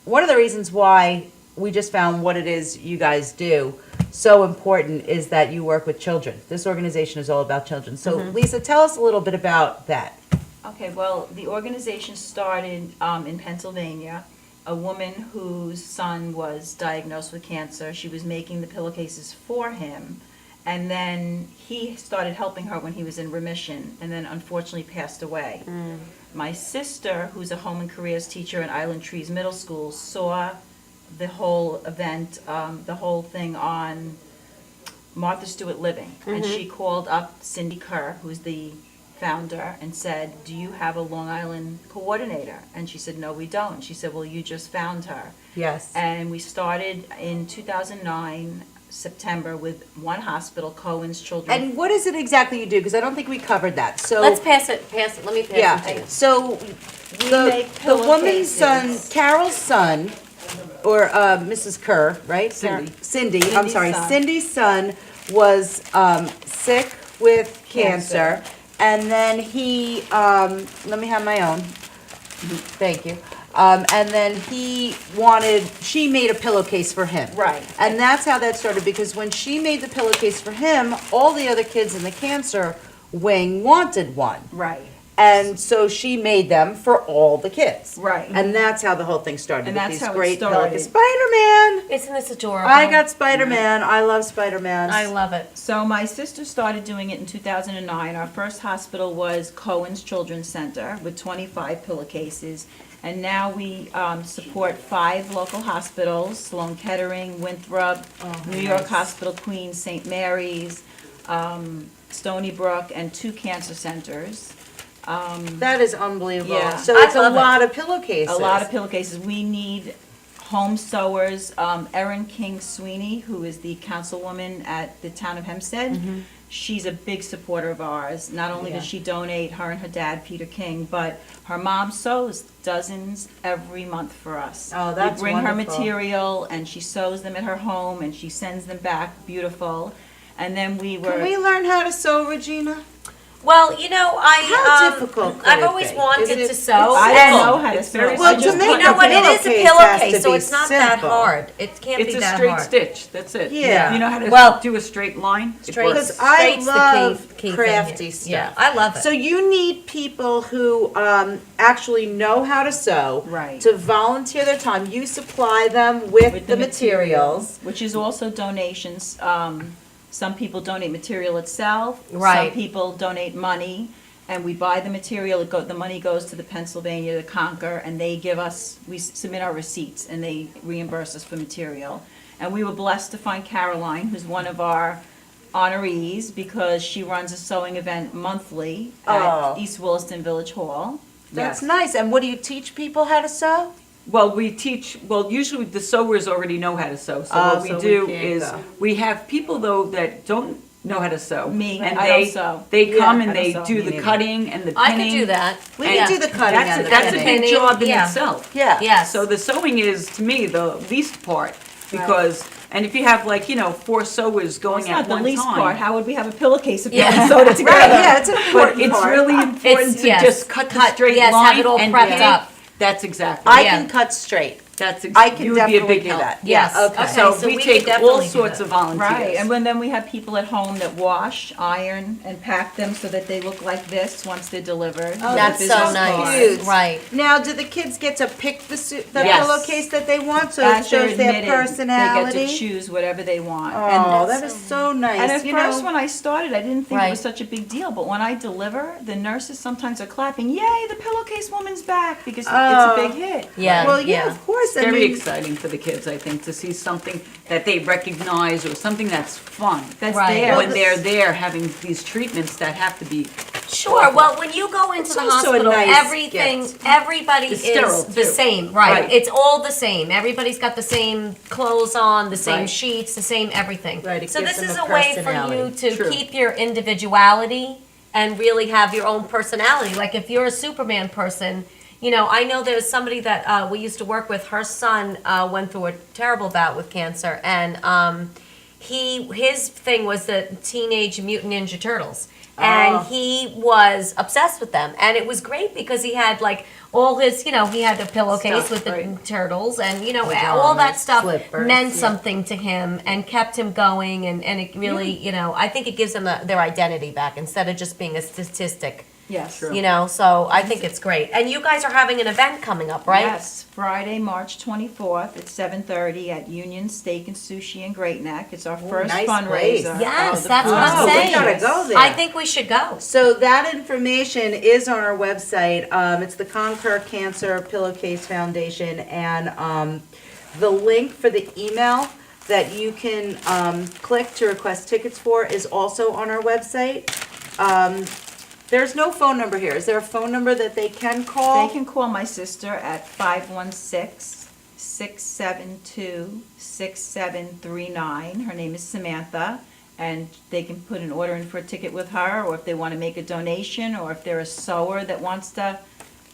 one of the reasons why we just found what it is you guys do so important is that you work with children. This organization is all about children. So Lisa, tell us a little bit about that. Okay, well, the organization started in Pennsylvania. A woman whose son was diagnosed with cancer. She was making the pillowcases for him, and then he started helping her when he was in remission, and then unfortunately passed away. My sister, who's a home and careers teacher at Island Trees Middle School, saw the whole event, the whole thing on Martha Stewart Living, and she called up Cindy Kerr, who's the founder, and said, do you have a Long Island coordinator? And she said, no, we don't. She said, well, you just found her. Yes. And we started in 2009, September, with one hospital, Cohen's Children's. And what is it exactly you do? Because I don't think we covered that. So Let's pass it. Let me pass it to yeah. you. So make the woman's son, pillowcases. Carol's son, or Mrs. Kerr, right? Cindy. Cindy. I'm Cindy's sorry. son. Cindy's son was sick with cancer. And then he, let me have my own. Thank you. And then she made a pillowcase for him. Right. And that's how that started, because when she made the pillowcase for him, all the other kids in the cancer wing wanted one. Right. And so she made them for all the kids. Right. And that's how the whole thing started. And with that's these how it great started. pillowcases. Spider-Man! Isn't this adorable? I got Spider-Man. I love Spider-Man. I love it. So my sister started doing it in 2009. Our first hospital was Cohen's Children's Center with 25 pillowcases. And now we support 5 local hospitals: Sloan Kettering, Winthrop, New York Hospital Queens, St. Mary's, Stony Brook, and 2 cancer centers. That is unbelievable. Yeah. So I it's a love it. lot of pillowcases. A lot of pillowcases. We need home sewers. Erin King Sweeney, who is the councilwoman at the town of Hempstead, she's a big supporter of ours. Not only does Yeah. she donate, her and her dad, Peter King, but her mom sews dozens every month for us. Oh, that's We bring her wonderful. material, and she sews them at her home, and she sends them back beautiful. And then we were. Can we learn how to sew, Regina? Well, you know, How difficult could I've it always be? wanted Is it- to sew. I and- don't know how to It's sew. very I Well, just to make You know a what? It is a pillowcase has pillowcase, to so be it's not that simple. hard. It can't It's be a that straight hard. stitch, that's it. Yeah. You know how to Well- do a straight line? It Straight- works. Because I Straight's the love key thing crafty here. stuff. Yeah, I love it. So you need people who actually know how to sew. Right. To volunteer their time. You supply them with the materials. Which is also donations. Some people donate material itself. Right. Some people donate money, and we buy the material. The money goes to the Pennsylvania, the Concord, and they give us, we submit our receipts, and they reimburse us for material. And we were blessed to find Caroline, who's one of our honorees, because she runs a sewing event monthly Oh. at East Williston Village Hall. That's Yes. nice. And what do you teach people how to sew? Well, usually the sewers already know how to sew. So Oh, what we so we do can't is, go. we have people though that don't know how to sew. Me, And I they, don't sew. they Yeah, come I and don't they sew. do Me the neither. cutting and the I pinning. could do that. We Yeah. can do the cutting That's, and the that's a pinning. big job in Yeah. itself. Yeah. Yes. So the sewing is, to me, the least part, because, and if you have like, 4 sewers Well, going it's at not the one least time. part. How would we have a pillowcase if we Yeah. hadn't sewed it together? Right, yeah, it's an But important it's part. really important to yes. just cut the Cut- straight yes, line have it all and prepped pin it. up. That's exactly. I Yeah. can cut straight. That's I can you would be a definitely big do help. that. Yes. Okay. So so we we take could all definitely do sorts that. of volunteers. Right, and then we have people at home that wash, iron, and pack them so that they look like this once they're delivered. Oh, That's With so business nice. cards. Cute. Right. Now, do the kids get to pick the Yes. pillowcase that they want, so it As they're shows their admitted, they personality? get to choose whatever they want. Oh, that is so nice. And at you first, know, when I started, I didn't think it was Right. such a big deal, but when I deliver, the nurses sometimes are clapping, "Yay, the pillowcase woman's back," because it's a big hit. Yeah. well, yeah, of course. I Very mean, exciting for the kids, I think, to see something that they recognize or something that's fun. That's Right. there. When they're there having these treatments that have to be, Sure. Well, when you go into It's the also a hospital, nice everything, gift. everybody It's is sterile, the too. same. Right. Right. It's all the same. Everybody's got the same clothes on, the same Right. sheets, the same everything. Right, it So gives this them is a a way for you personality. to True. keep your individuality and really have your own personality. Like if you're a Superman person, I know there's somebody that we used to work with. Her son went through a terrible bout with cancer, and his thing was the Teenage Mutant Ninja Turtles. And he was obsessed with them. And it was great because he had like all his, he had a pillowcase Stuff, with the right. turtles and, all that stuff slippers, meant yeah. something to him and kept him going. And it really, I think it gives them their identity back instead of just being a statistic, Yes. So I think it's great. And you guys are having an event coming up, right? Yes, Friday, March 24th at 7:30 at Union Steak and Sushi in Great Neck. It's our first nice fundraiser. place. Yes, of the that's what I'm Oh, we saying. gotta go there. I think we should go. So that information is on our website. It's the Conquer Cancer Pillowcase Foundation, and the link for the email that you can click to request tickets for is also on our website. There's no phone number here. Is there a phone number that they can call? They can call my sister at 516-672-6739. Her name is Samantha, and they can put an order in for a ticket with her, or if they want to make a donation, or if they're a sewer that wants to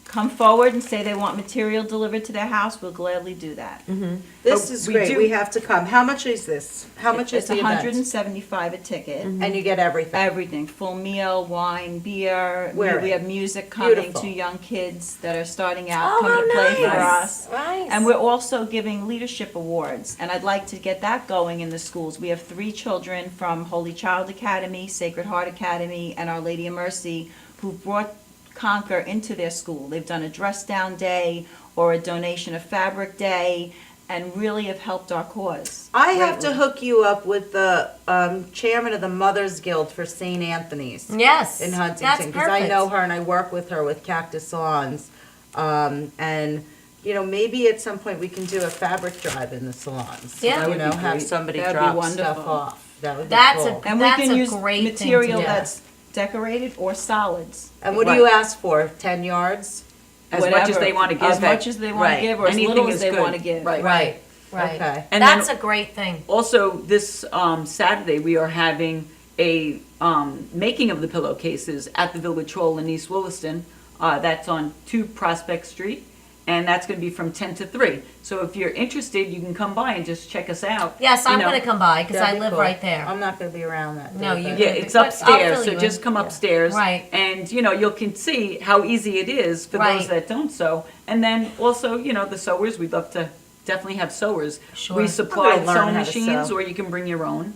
come forward and say they want material delivered to their house, we'll gladly do that. This But is we great. do- We have to come. How much is this? How much is It's the event? $175 a ticket. And you get everything. Everything, full meal, wine, beer. Wear We it. have music coming, Beautiful. 2 young kids that are starting out, Oh, coming to how play for nice. us. Nice. And we're also giving leadership awards, and I'd like to get that going in the schools. We have 3 children from Holy Child Academy, Sacred Heart Academy, and Our Lady of Mercy who brought Conquer into their school. They've done a dress down day or a donation of fabric day, and really have helped our cause. I have to greatly. hook you up with the chairman of the Mothers Guild for St. Anthony's. Yes. In That's Huntington, because I perfect. know her and I work with her with Cactus Salons. And, maybe at some point we can do a fabric drive in the salons. Yeah. That would be Have great. somebody That'd be drop wonderful. stuff off. That would be That's cool. And we That's can a use great thing to material do. that's decorated or solids. And what do you ask for? 10 yards? as much as Whatever. they want to give. As much as they want Right. to give, or as Anything little as is they good. want to give. Right. Right. Okay. And That's then- a great thing. Also, this Saturday, we are having a making of the pillowcases at the Village Hall in East Williston. That's on 2 Prospect Street, and that's going to be from 10 to 3. So if you're interested, you can come by and just check us out. Yes, You I'm know. going to come by because I That'd be live cool. right there. I'm not gonna be around that day. No, you but- Yeah, can- it's but I'll upstairs, fill so you just in. come upstairs. Right. And, you can see how easy it is for Right. those that don't sew. And then also, the sewers, we'd love to definitely have sewers. Sure. We I'm supply gonna learn sewing how to machines, sew. or you can bring your own.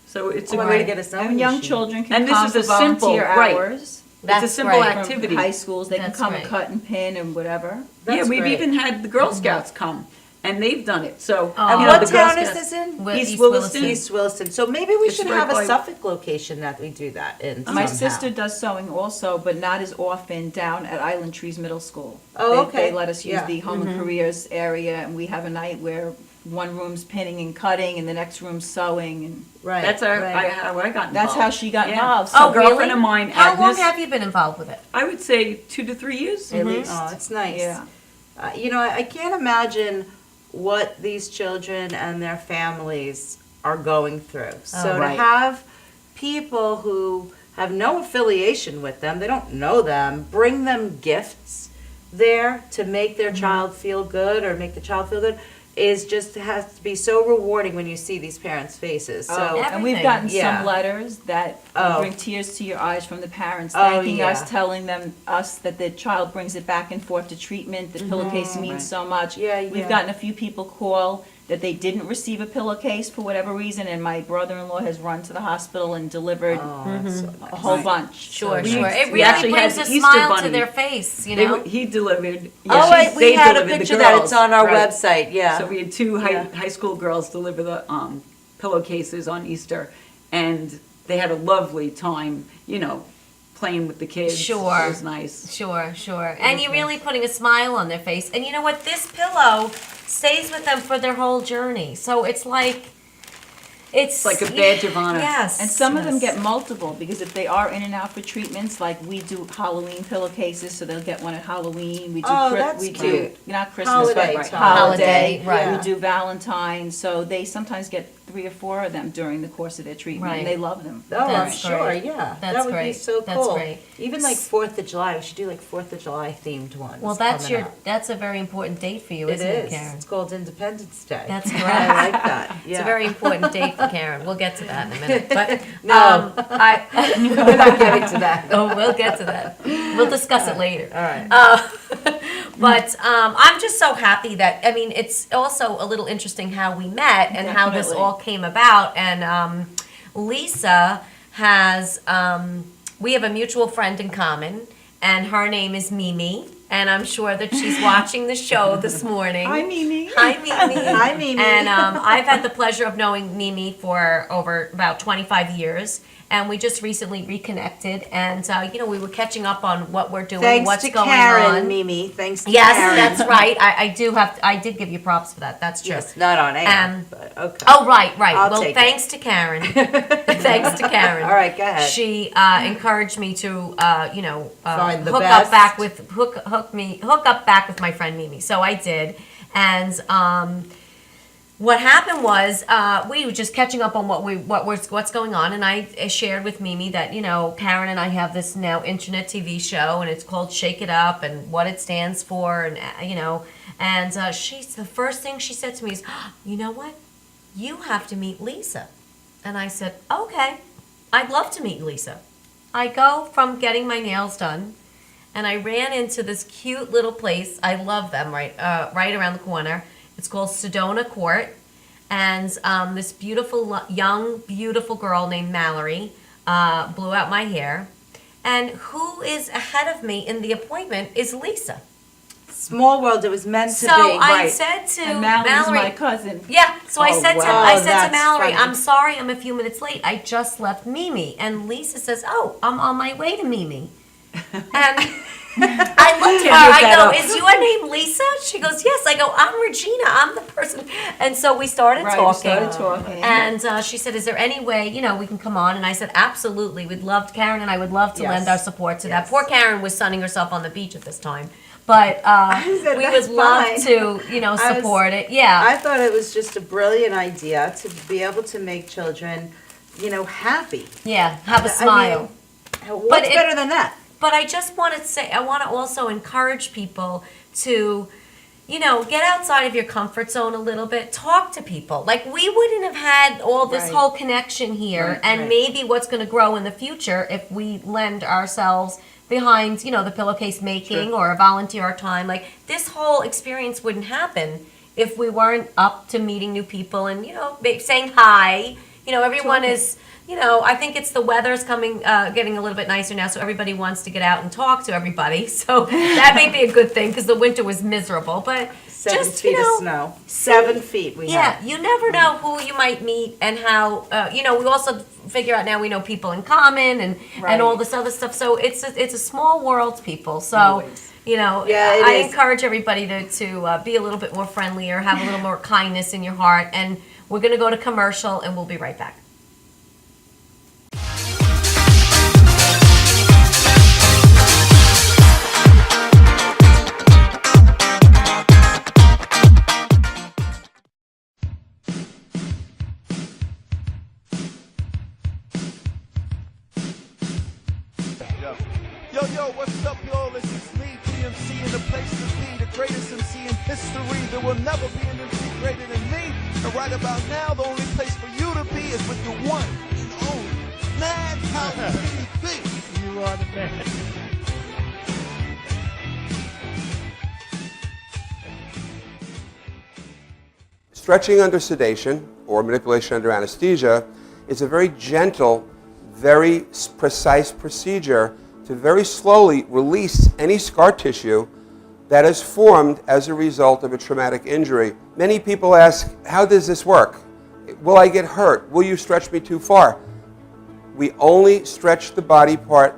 So it's a I'm great, gonna get a sewing And young machine. children can And this come is for a simple- volunteer right. hours. it's a That's simple great. activity. From high schools, they can That's come great. and cut and pin and whatever. Yeah, That's we've great. even had the Girl Scouts come, and they've done it, so. Oh. And you know, what the Girl town is Scouts- this in? Wi- East East Williston. East Williston. So maybe we It's should right have a by- Suffolk location that we do that in. My somehow. sister does sewing also, but not as often down at Island Trees Middle School. Oh, They- okay. They let us use Yeah. the Home and Careers area, and we have a night where one room's pinning and cutting, and the next room's sewing, and Right. That's how right. how I got involved. that's how she got Yeah. involved. Oh, A girlfriend really? of mine, How long Agnes- have you been involved with it? I would say 2 to 3 years at least. Oh, it's nice. Yeah. I can't imagine what these children and their families are going through. So to right. have people who have no affiliation with them, they don't know them, bring them gifts there to make their child feel good or make the child feel good is just has to be so rewarding when you see these parents' faces. So And we've Everything. gotten Yeah. some letters that Oh. bring tears to your eyes from the parents, Oh, thanking yeah. us, telling us that the child brings it back and forth to treatment, the pillowcase means so much. Yeah, yeah. We've gotten a few people call that they didn't receive a pillowcase for whatever reason, and my brother-in-law has run to the hospital and delivered that's so a whole nice. bunch. Sure, We- sure. It we actually really had brings a the Easter smile to bunny. their face, you know? He delivered. Oh, she- wait, we they had a delivered the picture that it's girls, on our right. website. Yeah. So we had 2 Yeah. high school girls deliver the pillowcases on Easter, and they had a lovely time, playing with the kids. Sure. It was nice. Sure, sure. And you're really putting a smile on their face. And you know what? This pillow stays with them for their whole journey. So it's like like a badge of honor. Yes. And some of them yes. get multiple, because if they are in and out for treatments, like we do Halloween pillowcases, so they'll get one at Halloween. We do Oh, that's we cute. do not Christmas, Holiday but time. Holiday, right. We do Valentine's, so they sometimes get 3 or 4 of them during the course of their treatment, Right. and they love them. Oh, I'm That's sure, great. yeah. That's That would be great. so That's cool. great. Even like 4th of July, we should do like 4th of July themed ones. Well, that's coming up. that's a very important date for you, It isn't it, is. Karen? It's called Independence Day. That's I correct. like that. Yeah. It's a very important date for Karen. We'll get to that in a minute. But No. I We're not getting to that. oh, we'll get to that. We'll discuss it later. All right. But I'm just so happy that, I mean, it's also a little interesting how we met and how this Definitely. all came about. And Lisa has, we have a mutual friend in common, and her name is Mimi. And I'm sure that she's watching the show this morning. Hi, Mimi. Hi, Mimi. Hi, Mimi. And I've had the pleasure of knowing Mimi for over about 25 years. And we just recently reconnected. And, we were catching up on what we're doing, Thanks what's to going Karen, on. Mimi. Thanks to Yes, Karen. that's right. I did give you props for that. That's true. Yes, not on air, Um, but okay. Oh, right. I'll Well, take thanks to Karen. Thanks to Karen. All right, go ahead. She encouraged me to, Find the hook best. up back with hook up back with my friend Mimi. So I did, and what happened was we were just catching up on what's going on, and I shared with Mimi that Karen and I have this now internet TV show, and it's called Shake It Up, and what it stands for, and and she's the first thing she said to me is, you know what, you have to meet Lisa, and I said, okay, I'd love to meet Lisa. I go from getting my nails done, and I ran into this cute little place. I love them, right around the corner. It's called Sedona Court, and this beautiful, beautiful girl named Mallory blew out my hair. And who is ahead of me in the appointment is Lisa. Small world, it was meant to So be. I right. said to And Mallory's Mallory, my cousin. yeah. So I Oh, said wow. I said to That's Mallory, funny. I'm sorry, I'm a few minutes late. I just left Mimi, and Lisa says, "Oh, I'm on my way to Mimi." And I looked at her. I go, "Is your name Lisa?" She goes, "Yes." I go, "I'm Regina. I'm the person." And so we started Right, we talking. started talking. And she said, "Is there any way we can come on?" And I said, "Absolutely. We'd love Karen and I would love to Yes. lend our support to that." Yes. Poor Karen was sunning herself on the beach at this time. But said, we "That's would love fine." to, support it. Yeah. I thought it was just a brilliant idea to be able to make children happy. Yeah, have a I smile. mean, what's it- better than that? But I just want to say, I want to also encourage people to, get outside of your comfort zone a little bit. Talk to people. Like, we wouldn't have had all this Right. whole connection here, Right, and right. maybe what's going to grow in the future if we lend ourselves behind, the pillowcase making or volunteer our time. Like, this whole experience wouldn't happen if we weren't up to meeting new people and, saying hi. Everyone is... I think it's the weather's getting a little bit nicer now, so everybody wants to get out and talk to everybody. So that may be a good thing because the winter was miserable. But 7 just, feet of snow. 7 feet we have. you never know who you might meet and how. We also figure out now we know people in common and all this other stuff. So it's a small world, people. So. Always. Yeah, it I is. encourage everybody to be a little bit more friendlier, have a little more kindness in your heart. And we're going to go to commercial, and we'll be right back. Yo, what's up, y'all? This is me, GMC, in the place to be, the greatest MC in history. There will never be an MC greater than me. And right about now, the only place for you to be is with the one and only Madhouse TV. You are the man. Stretching under sedation or manipulation under anesthesia is a very gentle, very precise procedure to very slowly release any scar tissue that is formed as a result of a traumatic injury. Many people ask, how does this work? Will I get hurt? Will you stretch me too far? We only stretch the body part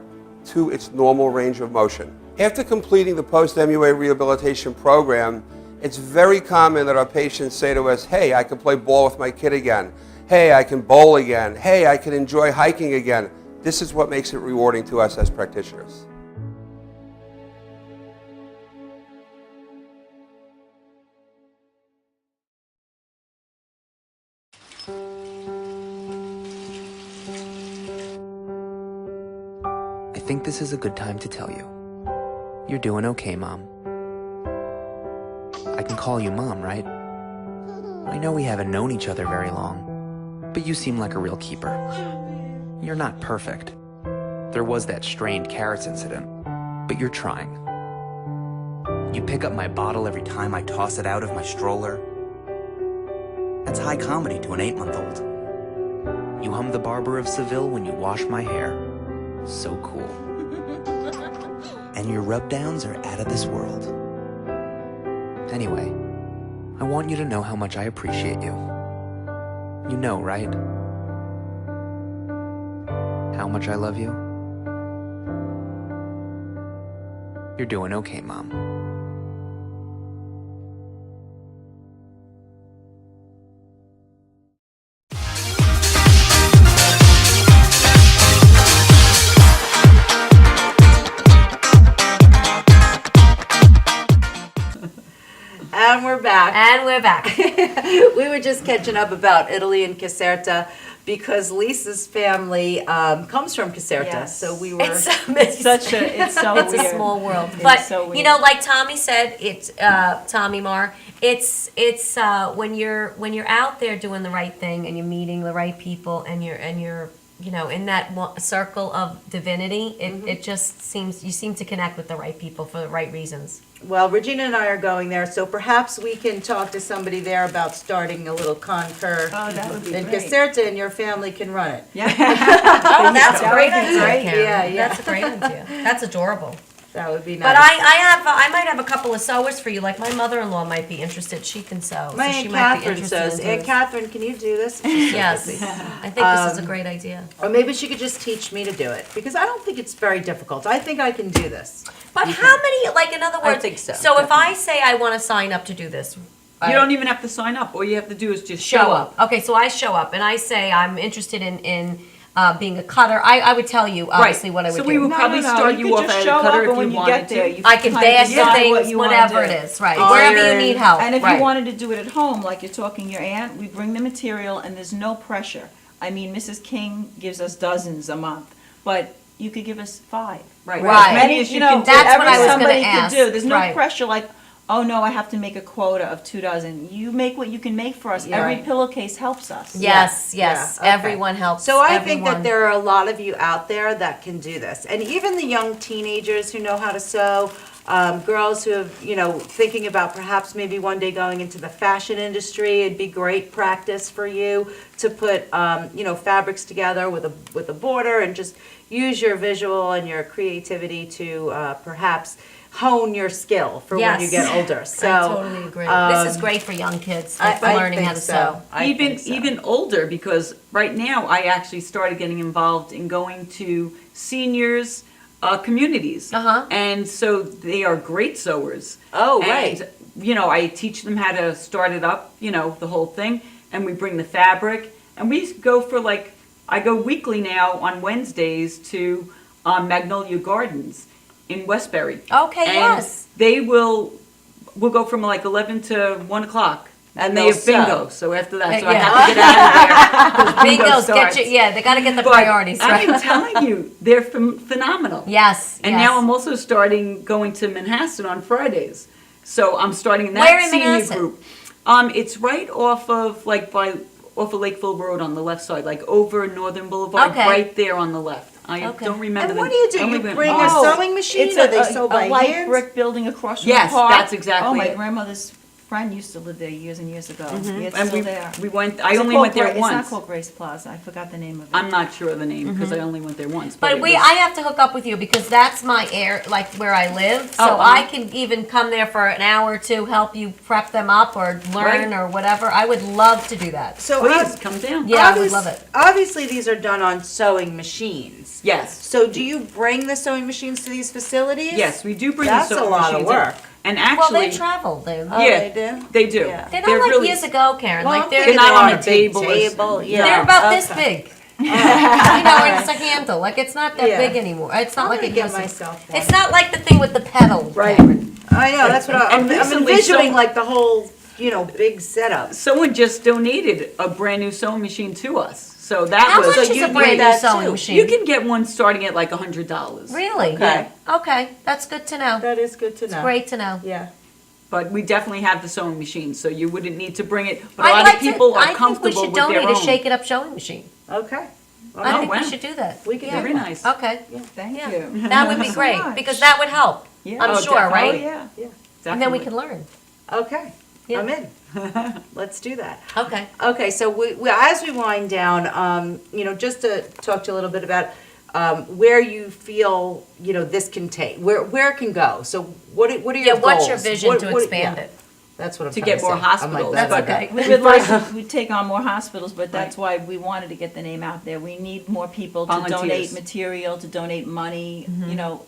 to its normal range of motion. After completing the post-MUA rehabilitation program, it's very common that our patients say to us, hey, I can play ball with my kid again. Hey, I can bowl again. Hey, I can enjoy hiking again. This is what makes it rewarding to us as practitioners. I think this is a good time to tell you. You're doing okay, Mom. I can call you Mom, right? I know we haven't known each other very long, but you seem like a real keeper. You're not perfect. There was that strained carrots incident, but you're trying. You pick up my bottle every time I toss it out of my stroller. That's high comedy to an 8-month-old. You hum the Barber of Seville when you wash my hair. So cool. And your rub-downs are out of this world. Anyway, I want you to know how much I appreciate you. You know, right? How much I love you? You're doing okay, Mom. And we're back. And we're back. We were just catching up about Italy and Caserta because Lisa's family comes from Caserta. Yes. So we were. It's so weird. a small world. It's But so weird. like Tommy said, it's Tommy Marr. It's when you're out there doing the right thing and you're meeting the right people and you're in that circle of divinity. It just seems you seem to connect with the right people for the right reasons. Well, Regina and I are going there, so perhaps we can talk to somebody there about starting a little Concur. Oh, that would be in great. Caserta, and your family can run it. Yeah. Oh, that's a great That would be idea. great. Karen. Yeah. That's a great idea. That's adorable. That would be nice. But I might have a couple of sewers for you. Like my mother-in-law might be interested. She can sew. My so she Aunt might be Catherine interested says, in Aunt doing- Catherine, can you do this? Yes, I think this is a great idea. Or maybe she could just teach me to do it, because I don't think it's very difficult. I think I can do this. But how many? Like in other words, I think so, So if I say I want to sign up to do this, You don't even have to sign up. All you have to do is just show up. Okay, so I show up and I say I'm interested in being a cutter. I would tell you obviously what I would So do. we would probably start you off as a cutter if you wanted to. I can bash the things, whatever it is, right? Wherever you need help. And if right. you wanted to do it at home, like you're talking your aunt, we bring the material and there's no pressure. I mean, Mrs. King gives us dozens a month, but you could give us 5. Right. Right. As many as you can do. That's what I was gonna somebody ask. could do. There's no Right. pressure like, oh no, I have to make a quota of 2 dozen. You make what you can make for us. Yeah. Every Right. pillowcase helps us. Yes, yes. Yeah, okay. Everyone helps. So I everyone. think that there are a lot of you out there that can do this, and even the young teenagers who know how to sew, girls who have, thinking about perhaps maybe one day going into the fashion industry. It'd be great practice for you to put, fabrics together with a border and just use your visual and your creativity to perhaps hone your skill for when you Yes. get older. So I totally agree. This is great for young kids, I learning think how to so. sew. I even think so. even older, because right now I actually started getting involved in going to seniors communities. Uh-huh. And so they are great sewers. Oh, right. And, I teach them how to start it up, the whole thing, and we bring the fabric, and we go for I go weekly now on Wednesdays to Magnolia Gardens in Westbury. Okay, And yes. we'll go from 11 to 1 o'clock. And they they'll have bingo, sew. so after that, so I Yeah. have to get out of there. Bingo Bingos, starts. they got to get the But priorities right. I'm telling you, they're phenomenal. Yes, And yes. now I'm also starting going to Manhasset on Fridays. So I'm starting in that Where in senior Manhasset? group. It's right off of off of Lakeville Road on the left side, over Northern Boulevard, Okay. right there on the left. I Okay. don't remember. And what the- do you do? I only You went bring once. a sewing machine, It's or they sew by a light hand? brick building across from Yes, the park. that's exactly Oh, my it. grandmother's friend used to live there years and years ago. It's And still there. we went. Is I it only called went there It's not once. called Grace Plaza. I forgot the name of it. I'm not sure of the name because I only went there once. But it was- I have to hook up with you because that's my where I live. So Oh, I can even come there for an hour or two, help you prep them up or learn Right. or whatever. I would love to do that. So Please come down. Yeah, I would love it. Obviously, these are done on sewing machines. Yes. So do you bring the sewing machines to these facilities? Yes, we do bring That's the a sewing lot of machines in. work. And Well, actually, they travel. Oh, yeah, they do? they do. Yeah. They're not like really- years ago, Karen. Well, like I'm they're thinking not they're on on a a big table or table. something. Yeah. they're about this Okay. big. And it's a handle. Like it's not that Yeah. big anymore. It's not I'm like gonna it get used to. myself one. It's not like the thing with the pedal. Right. Karen. I know, that's what I'm recently envisioning, some- like the whole, big setup. Someone just donated a brand new sewing machine to us. So that How was much So is you a need brand new that sewing too. machine? You can get one starting at $100. Really? Okay. Okay, that's good to know. That is good to know. Great to know. Yeah. But we definitely have the sewing machine, so you wouldn't need to bring it. But a I'd lot like of people to, are I think we comfortable should with their donate own. a Shake It Up sewing machine. Okay. I think wow. we should do that. We can Yeah. Very nice. Okay. Thank Yeah. you. That would be So great much. because that would help. Yeah. I'm Oh, sure, definitely. right? Yeah. And then we Definitely. can learn. Okay. Yeah. I'm in. Let's do that. Okay. Okay, so we as we wind down, just to talk to you a little bit about where you feel, this can take, where it can go. So what are your Yeah, goals? what's your vision What- to what- expand yeah. it? That's what I'm To trying get more say. I'm hospitals. like, That's okay. We would like to take on more hospitals, but that's why we wanted to get the name out there. We need more people to Volunteers. donate material, to donate money,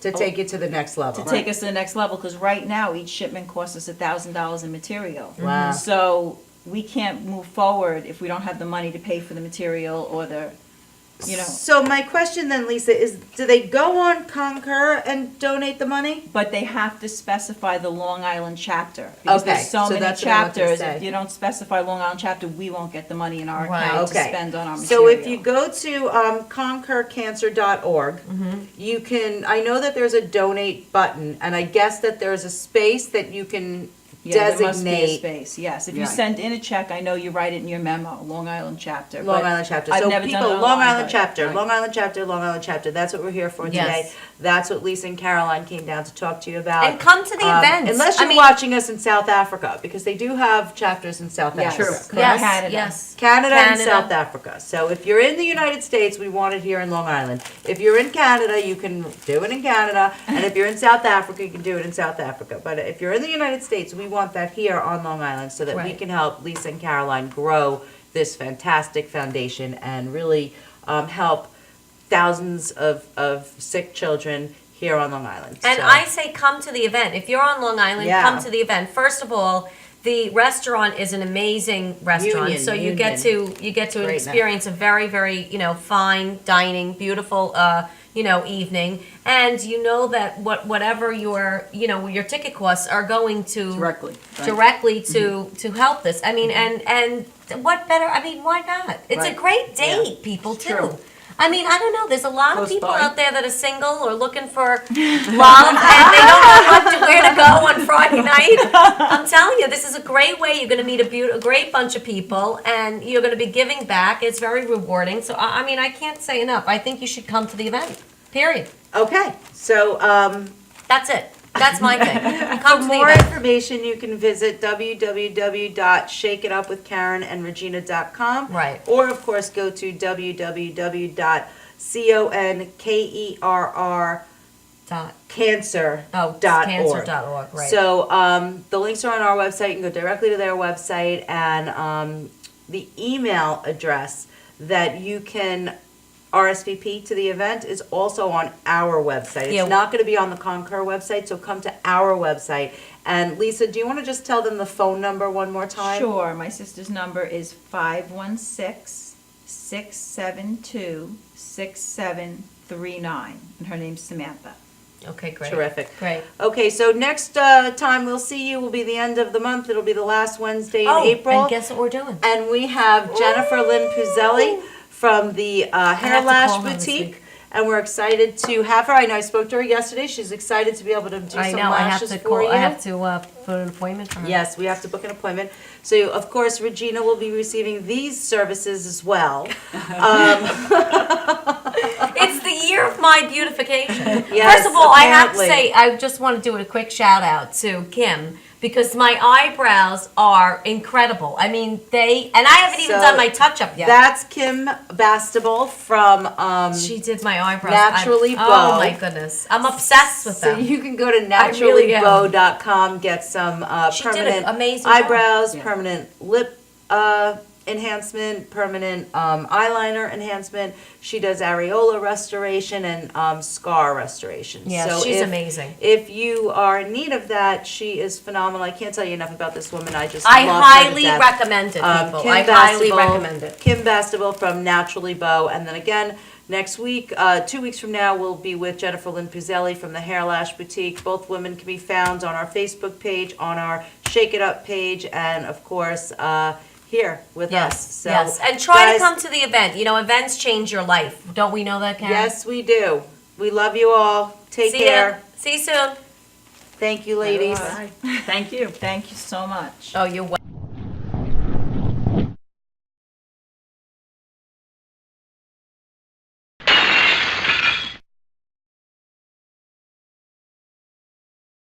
To take it to the next level. to take us to the next level, because right now, each shipment costs us $1,000 in material. Wow. So we can't move forward if we don't have the money to pay for the material or the, So my question then, Lisa, is do they go on Concur and donate the money? but they have to specify the Long Island chapter. Because Okay, there's so so many that's what I wanted to chapters, say. if you don't specify Long Island chapter, we won't get the money in our Right. account to Okay. spend on our So material. if you go to concurcancer.org, you can, I know that there's a donate button, and I guess that there's a space that you can Yeah, there must be a designate. space, yes. If you Yeah. send in a check, I know you write it in your memo, Long Island chapter. Long but Island chapter. I've So never done people, it Long online, Island but- chapter, right. Long Island chapter, Long Island chapter. That's what we're here for Yes. today. That's what Lisa and Caroline came down to talk to you about. And come to the events. Unless I you're mean- watching us in South Africa, because they do have chapters in South Yes. Africa. True. Yes. Canada. Yes. Canada and Canada. South Africa. So if you're in the United States, we want it here in Long Island. If you're in Canada, you can do it in Canada. And if you're in South Africa, you can do it in South Africa. But if you're in the United States, we want that here on Long Island so that we Right. can help Lisa and Caroline grow this fantastic foundation and really help thousands of sick children here on Long Island. And So- I say come to the event. If you're on Long Island, Yeah. come to the event. First of all, the restaurant is an amazing restaurant. Union, so you get to Great experience a very, very, fine dining, beautiful evening, and you know that whatever your ticket costs are going to Directly, right. to help this. I mean, and what better? I mean, why not? It's a Right. great date, people too. True. I mean, I don't know. There's a lot of Close people by. out there that are single or looking for love, and they don't know where to go on Friday night. I'm telling you, this is a great way. You're going to meet a great bunch of people, and you're going to be giving back. It's very rewarding. So, I mean, I can't say enough. I think you should come to the event. Period. Okay, so That's it. That's my thing. for Come to the more event. information, you can visit www.shakeitupwithkaren.regina.com. Right. Or, of course, go to www.conkerr.cancer.org. Cancer.org, right. So the links are on our website. You can go directly to their website, and the email address that you can RSVP to the event is also on our website. Yeah. It's not going to be on the Concur website, so come to our website. And Lisa, do you want to just tell them the phone number one more time? Sure, my sister's number is 516-672-6739, and her name's Samantha. Okay, great. Terrific. Great. Okay, so next time we'll see you will be the end of the month. It'll be the last Wednesday in April. And guess what we're doing? And we have Jennifer Lynn Puzzelli from the Hair have to Lash call her this Boutique. week. And we're excited to have her. I know I spoke to her yesterday. She's excited to be able to do I some know. I have lashes to for you. call. I have to put an appointment for her. Yes, we have to book an appointment. So, of course, Regina will be receiving these services as well. It's the year of my beautification. Yes, First of all, I have to apparently. say, I just want to do a quick shout out to Kim, because my eyebrows are incredible. I mean, and I haven't even So, done my touch up yet. That's Kim Bastable from She did my eyebrows. Naturally Oh Bow. my goodness. I'm obsessed with So them. you can go to I really am. naturallybow.com, get some She did an permanent amazing job. eyebrows, Yeah. permanent lip enhancement, permanent eyeliner enhancement. She does areola restoration and scar restoration. Yeah, so she's if, amazing. If you are in need of that, she is phenomenal. I can't tell you enough about this woman. I just I love her to highly death. recommend it, people. Kim I highly Bastable- recommend it. Kim Bastable from Naturally Bow. And then again, next week, 2 weeks from now, we'll be with Jennifer Lynn Puzzelli from the Hair Lash Boutique. Both women can be found on our Facebook page, on our Shake It Up page, and of course, here with us. So, Yes, and try guys, to come to the event. Events change your life. Don't we know that, Karen? Yes, we do. We love you all. Take See care. ya. See you soon. Thank you, ladies. Bye. Thank you. Thank you so much. Oh, you're welcome.